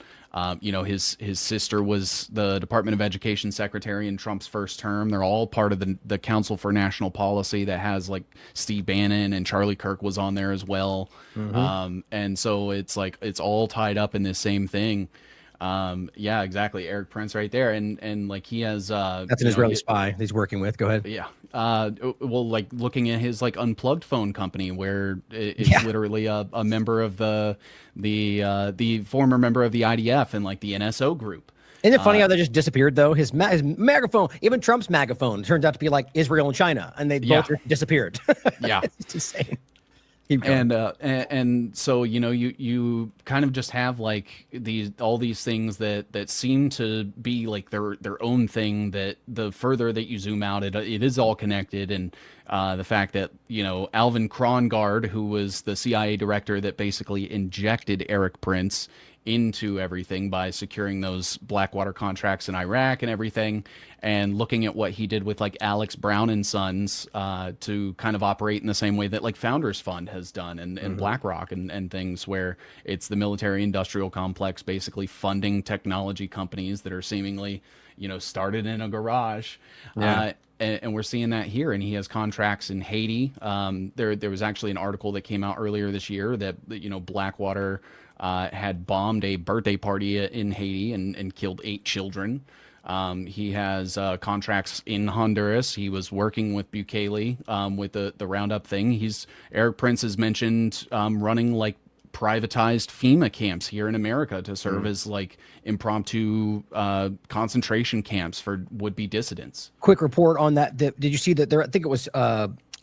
[SPEAKER 2] his sister was the Department of Education secretary in Trump's first term. They're all part of the Council for National Policy that has Steve Bannon, and Charlie Kirk was on there as well. And so it's it's all tied up in this same thing. Yeah, exactly. Eric Prince right there. And like he has,
[SPEAKER 1] That's an Israeli spy he's working with. Go ahead.
[SPEAKER 2] yeah. Well, like looking at his like unplugged phone company, where it's literally a member of the former member of the IDF and like the NSO group.
[SPEAKER 1] Isn't it funny how they just disappeared though? His megaphone, even Trump's megaphone, turns out to be like Israel and China, and they both disappeared.
[SPEAKER 2] Yeah,
[SPEAKER 1] it's insane.
[SPEAKER 2] And so you kind of just have like all these things that seem to be like their own thing, that the further that you zoom out, it is all connected. And the fact that Alvin Krongard, who was the CIA director that basically injected Eric Prince into everything by securing those Blackwater contracts in Iraq and everything, and looking at what he did with like Alex Brown and Sons to kind of operate in the same way that like Founders Fund has done, and BlackRock and things, where it's the military industrial complex basically funding technology companies that are seemingly started in a garage. And we're seeing that here, and he has contracts in Haiti. There was actually an article that came out earlier this year that Blackwater had bombed a birthday party in Haiti and killed 8 children. He has contracts in Honduras. He was working with Bukele with the Roundup thing. Eric Prince has mentioned running like privatized FEMA camps here in America to serve as like impromptu concentration camps for would-be dissidents.
[SPEAKER 1] Quick report on that. Did you see that there? I think it was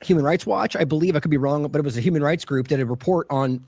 [SPEAKER 1] Human Rights Watch. I believe, I could be wrong, but it was a human rights group that did a report on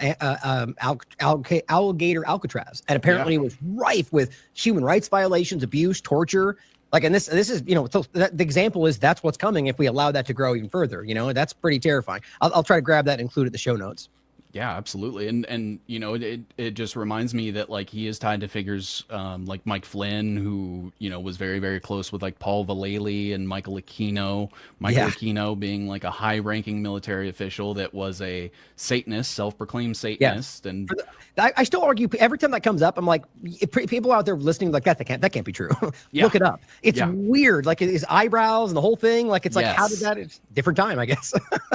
[SPEAKER 1] alligator Alcatraz, and apparently it was rife with human rights violations, abuse, torture. Like, and this is so the example is that's what's coming if we allow that to grow even further. That's pretty terrifying. I'll try to grab that and include it in the show notes.
[SPEAKER 2] Yeah, absolutely. And it just reminds me that like he is tied to figures like Mike Flynn, who was very, very close with like Paul Vallely and Michael Aquino. Aquino being like a high-ranking military official that was a Satanist, self-proclaimed Satanist.
[SPEAKER 1] Yes.
[SPEAKER 2] And
[SPEAKER 1] I still argue every time that comes up, I'm like, people out there listening like that can't be true. Look it up. It's weird. Like his eyebrows and the whole thing. Like it's like, how did that? It's different time, I guess.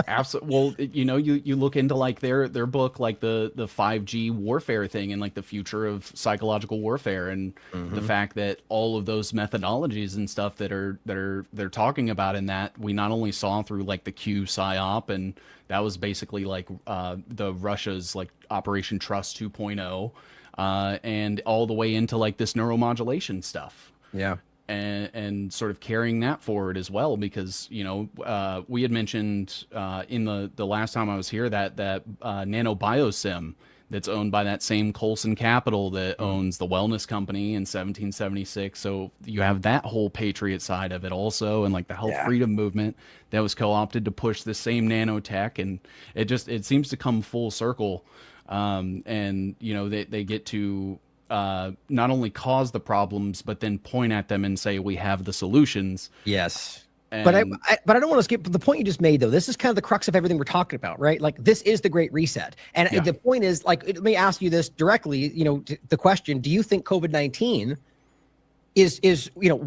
[SPEAKER 2] Absolutely. Well, you look into like their book, like the 5G warfare thing and like the future of psychological warfare, and the fact that all of those methodologies and stuff that they're talking about in that we not only saw through like the Q PSYOP, and that was basically like the Russia's like Operation Trust 2.0, and all the way into like this neuromodulation stuff. Yeah. And sort of carrying that forward as well, because we had mentioned in the last time I was here that nanobiosim that's owned by that same Colson Capital that owns the Wellness Company in 1776. So you have that whole patriot side of it also, and like the health freedom movement that was co-opted to push the same nanotech, and it seems to come full circle. And they get to not only cause the problems, but then point at them and say, we have the solutions.
[SPEAKER 1] Yes. But I don't want to skip the point you just made, though. This is kind of the crux of everything we're talking about, right? Like, this is the Great Reset. And the point is, like, let me ask you this directly, the question, do you think COVID-19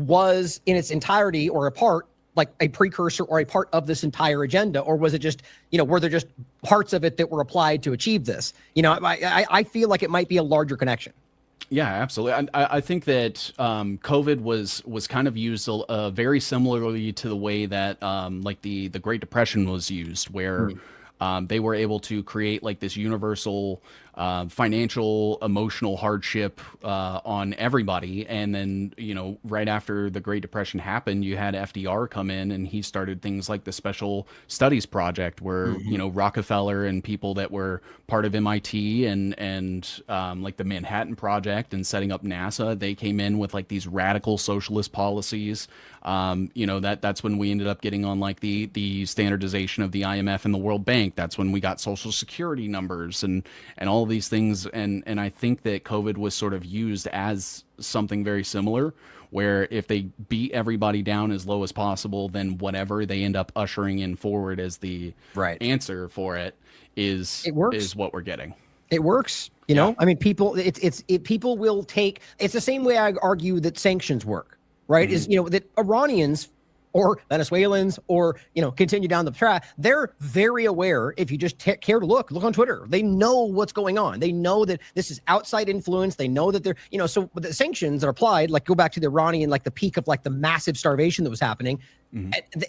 [SPEAKER 1] was in its entirety or a part, like a precursor or a part of this entire agenda? Or was it just, were there just parts of it that were applied to achieve this? I feel like it might be a larger connection.
[SPEAKER 2] Yeah, absolutely. I think that COVID was kind of used very similarly to the way that like the Great Depression was used, where they were able to create like this universal financial, emotional hardship on everybody. And then, right after the Great Depression happened, you had FDR come in, and he started things like the Special Studies Project, where, Rockefeller and people that were part of MIT and like the Manhattan Project and setting up NASA, they came in with like these radical socialist policies. That's when we ended up getting on like the standardization of the IMF and the World Bank. That's when we got Social Security numbers and all these things. And I think that COVID was sort of used as something very similar, where if they beat everybody down as low as possible, then whatever they end up ushering in forward as the answer for it is what we're getting.
[SPEAKER 1] It works. I mean, people, people will take, it's the same way I argue that sanctions work, right? Is, that Iranians or Venezuelans or, continue down the track. They're very aware. If you just care to look on Twitter, they know what's going on. They know that this is outside influence. They know that they're, so the sanctions are applied, like go back to the Iranian, like the peak of like the massive starvation that was happening.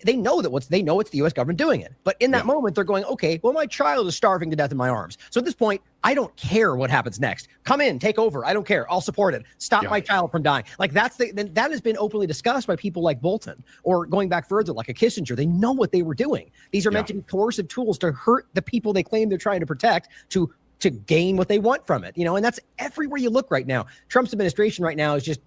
[SPEAKER 1] They know that it's the U.S. government doing it. But in that moment, they're going, okay, well, my child is starving to death in my arms. So at this point, I don't care what happens next. Come in, take over. I don't care. I'll support it. Stop my child from dying. Like that has been openly discussed by people like Bolton, or going back further, like a Kissinger. They know what they were doing. These are meant to be coercive tools to hurt the people they claim they're trying to protect, to gain what they want from it. And that's everywhere you look right now. Trump's administration right now is just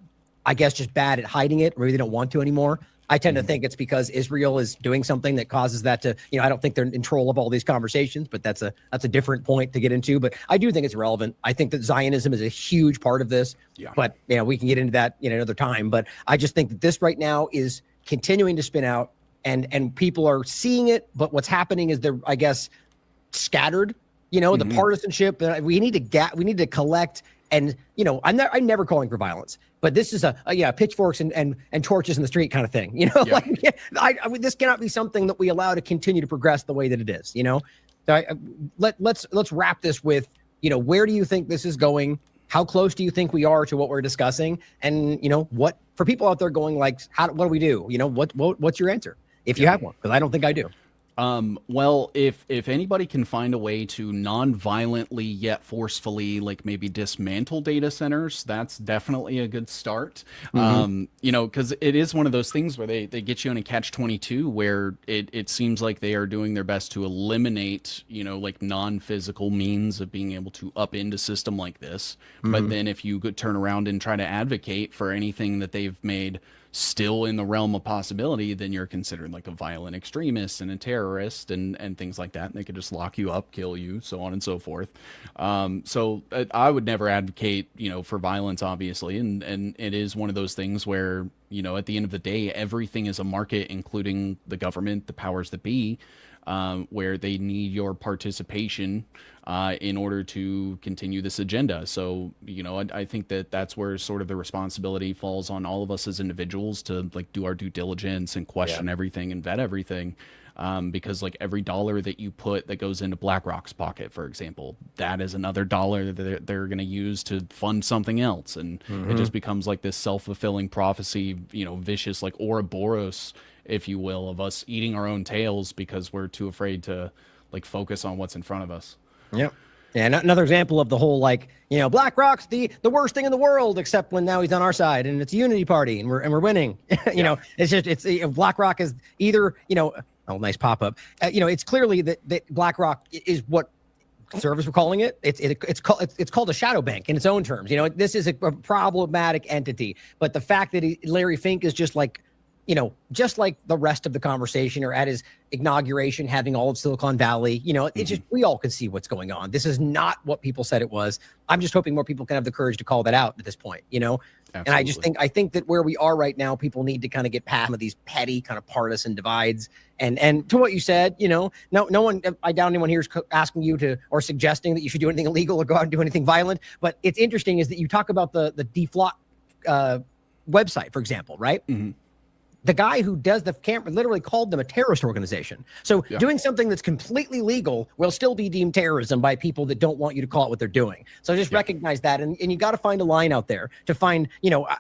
[SPEAKER 1] bad at hiding it. Maybe they don't want to anymore. I tend to think it's because Israel is doing something that causes that to, I don't think they're in control of all these conversations, but that's a different point to get into. But I do think it's relevant. I think that Zionism is a huge part of this, but we can get into that another time. But I just think that this right now is continuing to spin out, and people are seeing it. But what's happening is they're, I guess, scattered. The partisanship. We need to collect. And I'm never calling for violence, but this is a pitchforks and torches in the street kind of thing. This cannot be something that we allow to continue to progress the way that it is. So let's wrap this with where do you think this is going? How close do you think we are to what we're discussing? And what for people out there going like, what do we do? What's your answer if you have one? Because I don't think I do.
[SPEAKER 2] Well, if anybody can find a way to non-violently yet forcefully, like maybe dismantle data centers, that's definitely a good start. Because it is one of those things where they get you in a catch-22 where it seems like they are doing their best to eliminate, like non-physical means of being able to upend a system like this. But then if you could turn around and try to advocate for anything that they've made still in the realm of possibility, then you're considered like a violent extremist and a terrorist and things like that. And they could just lock you up, kill you, so on and so forth. So I would never advocate, for violence, obviously. And it is one of those things where, at the end of the day, everything is a market, including the government, the powers that be, where they need your participation in order to continue this agenda. So, I think that's where sort of the responsibility falls on all of us as individuals to like do our due diligence and question everything and vet everything. Because like every dollar that you put that goes into BlackRock's pocket, for example, that is another dollar that they're going to use to fund something else. And it just becomes like this self-fulfilling prophecy, vicious, like Ouroboros, if you will, of us eating our own tails because we're too afraid to like focus on what's in front of us.
[SPEAKER 1] Yep. Yeah, another example of the whole BlackRock's the worst thing in the world, except when now he's on our side and it's a unity party and we're winning. It's BlackRock is either nice pop up. It's clearly that BlackRock is what conservatives were calling it. It's called a shadow bank in its own terms. This is a problematic entity, but the fact that Larry Fink is just like the rest of the conversation, or at his inauguration, having all of Silicon Valley, it's just, we all can see what's going on. This is not what people said it was. I'm just hoping more people can have the courage to call that out at this point,
[SPEAKER 2] Absolutely.
[SPEAKER 1] And I think that where we are right now, people need to kind of get past some of these petty kind of partisan divides. And to what you said, no one, I doubt anyone here is asking you to, or suggesting that you should do anything illegal or go out and do anything violent. But it's interesting is that you talk about the DFLOT website, for example, right? The guy who does the camera literally called them a terrorist organization. So doing something that's completely legal will still be deemed terrorism by people that don't want you to call it what they're doing. So just recognize that. And you got to find a line out there to find,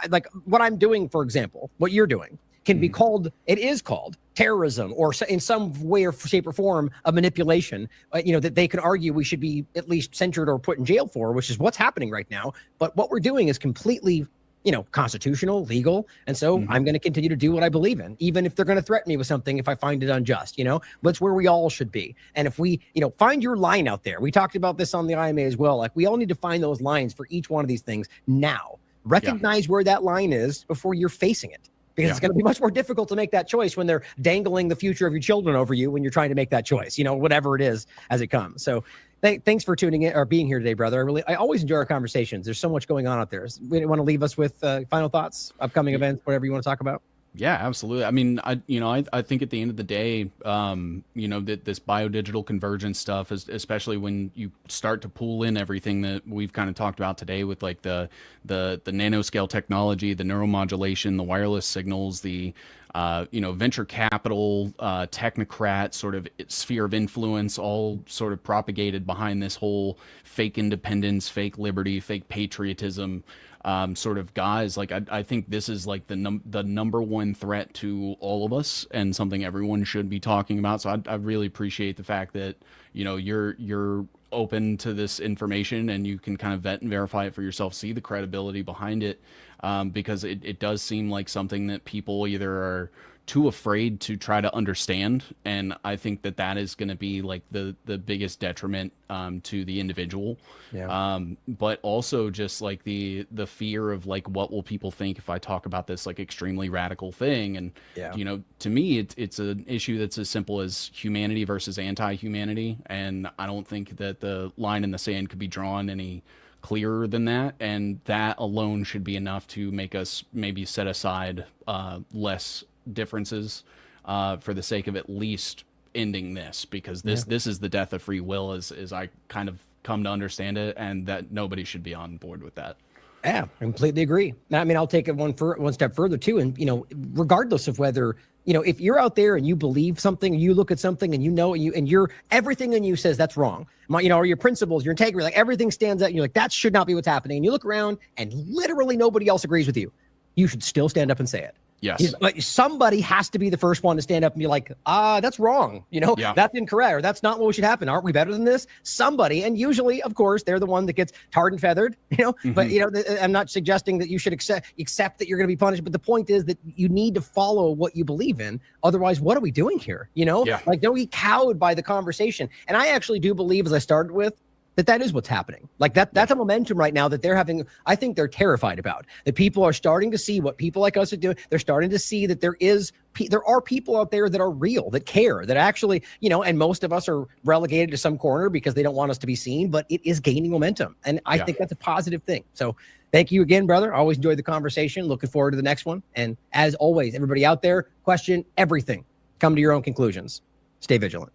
[SPEAKER 1] like what I'm doing, for example, what you're doing can be called, it is called terrorism, or in some way or shape or form a manipulation, that they can argue we should be at least censured or put in jail for, which is what's happening right now. But what we're doing is completely constitutional, legal. And so I'm going to continue to do what I believe in, even if they're going to threaten me with something, if I find it unjust, that's where we all should be. And if we, find your line out there, we talked about this on the IMA as well. Like we all need to find those lines for each one of these things now. Recognize where that line is before you're facing it, because it's going to be much more difficult to make that choice when they're dangling the future of your children over you when you're trying to make that choice, whatever it is as it comes. So thanks for tuning in or being here today, brother. I always enjoy our conversations. There's so much going on out there. We want to leave us with final thoughts, upcoming events, whatever you want to talk about.
[SPEAKER 2] Yeah, absolutely. I mean, I think at the end of the day, that this biodigital convergence stuff is, especially when you start to pull in everything that we've kind of talked about today with like the nanoscale technology, the neuromodulation, the wireless signals, the venture capital, technocrat sort of sphere of influence, all sort of propagated behind this whole fake independence, fake liberty, fake patriotism sort of guise. Like I think this is like the number one threat to all of us and something everyone should be talking about. So I really appreciate the fact that you're open to this information and you can kind of vet and verify it for yourself, see the credibility behind it, because it does seem like something that people either are too afraid to try to understand, and I think that is going to be like the biggest detriment to the individual.
[SPEAKER 1] Yeah.
[SPEAKER 2] But also just like the fear of like, what will people think if I talk about this like extremely radical thing? And to me it's an issue that's as simple as humanity versus anti-humanity, and I don't think that the line in the sand could be drawn any clearer than that, and that alone should be enough to make us maybe set aside less differences for the sake of at least ending this, because this is the death of free will as I kind of come to understand it, and that nobody should be on board with that.
[SPEAKER 1] Yeah, I completely agree. I mean, I'll take it one step further too. And, regardless of whether, if you're out there and you believe something, and you look at something and you're everything in you says that's wrong, or your principles, your integrity, like everything stands out and you're like, that should not be what's happening. And you look around and literally nobody else agrees with you. You should still stand up and say it.
[SPEAKER 2] Yes.
[SPEAKER 1] But somebody has to be the first one to stand up and be like, that's wrong. That's incorrect, or that's not what should happen. Aren't we better than this? Somebody, and usually, of course, they're the one that gets tarred and feathered, but, I'm not suggesting that you should accept that you're going to be punished. But the point is that you need to follow what you believe in. Otherwise, what are we doing here? Like, don't get cowed by the conversation. And I actually do believe, as I started with, that is what's happening. Like that's a momentum right now that they're having. I think they're terrified about, that people are starting to see what people like us are doing. They're starting to see that there are people out there that are real, that care, that actually, and most of us are relegated to some corner because they don't want us to be seen, but it is gaining momentum. And I think that's a positive thing. So thank you again, brother. I always enjoyed the conversation. Looking forward to the next one. And as always, everybody out there, question everything. Come to your own conclusions. Stay vigilant.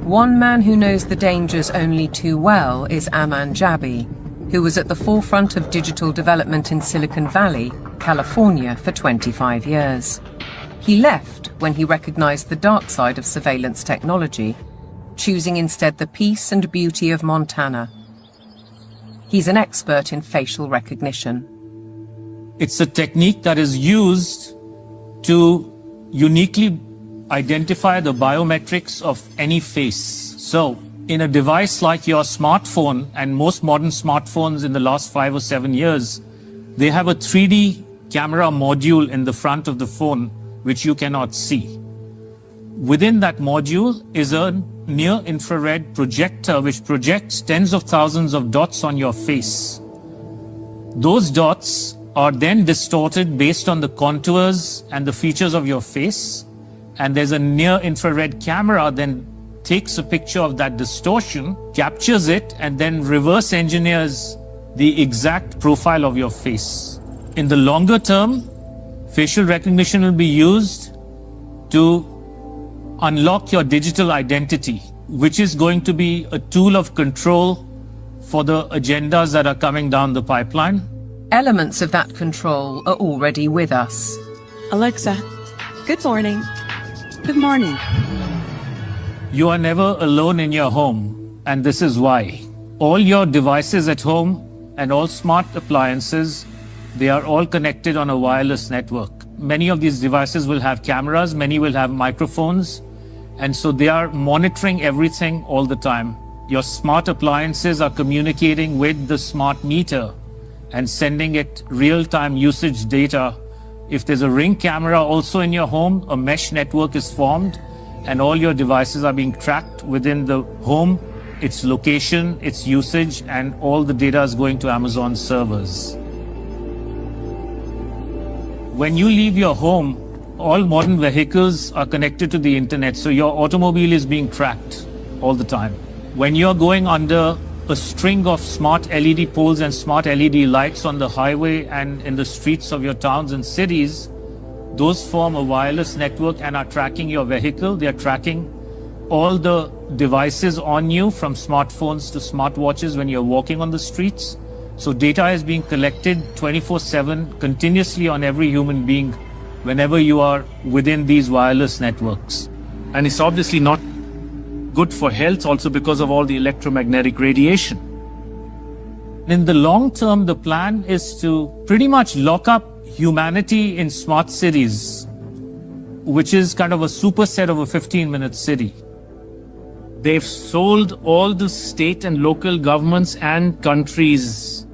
[SPEAKER 9] One man who knows the dangers only too well is Aman Jabi, who was at the forefront of digital development in Silicon Valley, California, for 25 years. He left when he recognized the dark side of surveillance technology, choosing instead the peace and beauty of Montana. He's an expert in facial recognition.
[SPEAKER 10] It's a technique that is used to uniquely identify the biometrics of any face. So in a device like your smartphone, and most modern smartphones in the last 5 or 7 years, they have a 3D camera module in the front of the phone which you cannot see. Within that module is a near-infrared projector which projects tens of thousands of dots on your face. Those dots are then distorted based on the contours and the features of your face, and there's a near-infrared camera then takes a picture of that distortion, captures it, and then reverse engineers the exact profile of your face. In the longer term, facial recognition will be used to unlock your digital identity, which is going to be a tool of control for the agendas that are coming down the pipeline.
[SPEAKER 9] Elements of that control are already with us.
[SPEAKER 11] Alexa, good morning. Good morning.
[SPEAKER 10] You are never alone in your home, and this is why. All your devices at home and all smart appliances, they are all connected on a wireless network. Many of these devices will have cameras, many will have microphones, and so they are monitoring everything all the time. Your smart appliances are communicating with the smart meter and sending it real-time usage data. If there's a Ring camera also in your home, a mesh network is formed, and all your devices are being tracked within the home, its location, its usage, and all the data is going to Amazon servers. When you leave your home, all modern vehicles are connected to the internet, so your automobile is being tracked all the time. When you're going under a string of smart LED poles and smart LED lights on the highway and in the streets of your towns and cities, Those form a wireless network and are tracking your vehicle. They are tracking all the devices on you, from smartphones to smartwatches when you're walking on the streets. So data is being collected 24/7 continuously on every human being whenever you are within these wireless networks. And it's obviously not good for health also because of all the electromagnetic radiation. In the long term, the plan is to pretty much lock up humanity in smart cities, which is kind of a superset of a 15-minute city. They've sold all the state and local governments and countries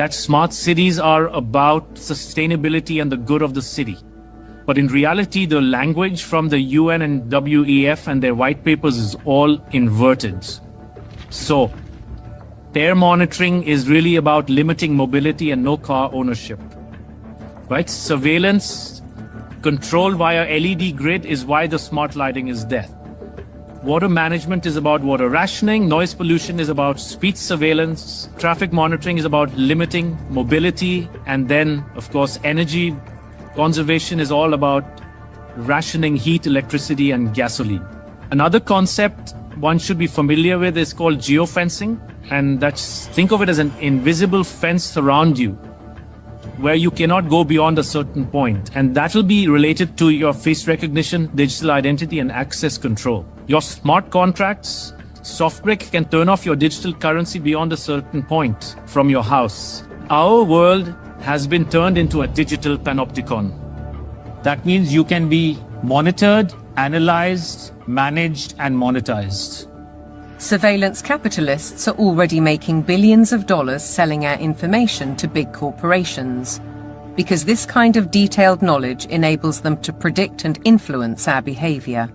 [SPEAKER 10] that smart cities are about sustainability and the good of the city. But in reality, the language from the UN and WEF and their white papers is all inverted. So, air monitoring is really about limiting mobility and no car ownership. Right? Surveillance, control via LED grid is why the smart lighting is there. Water management is about water rationing, noise pollution is about speed surveillance, traffic monitoring is about limiting mobility, and then, of course, energy conservation is all about rationing heat, electricity, and gasoline. Another concept one should be familiar with is called geofencing, and that's, think of it as an invisible fence around you, where you cannot go beyond a certain point, and that will be related to your face recognition, digital identity, and access control. Your smart contracts, SoftBrick can turn off your digital currency beyond a certain point from your house. Our world has been turned into a digital panopticon. That means you can be monitored, analyzed, managed, and monetized.
[SPEAKER 9] Surveillance capitalists are already making billions of dollars selling our information to big corporations, because this kind of detailed knowledge enables them to predict and influence our behavior.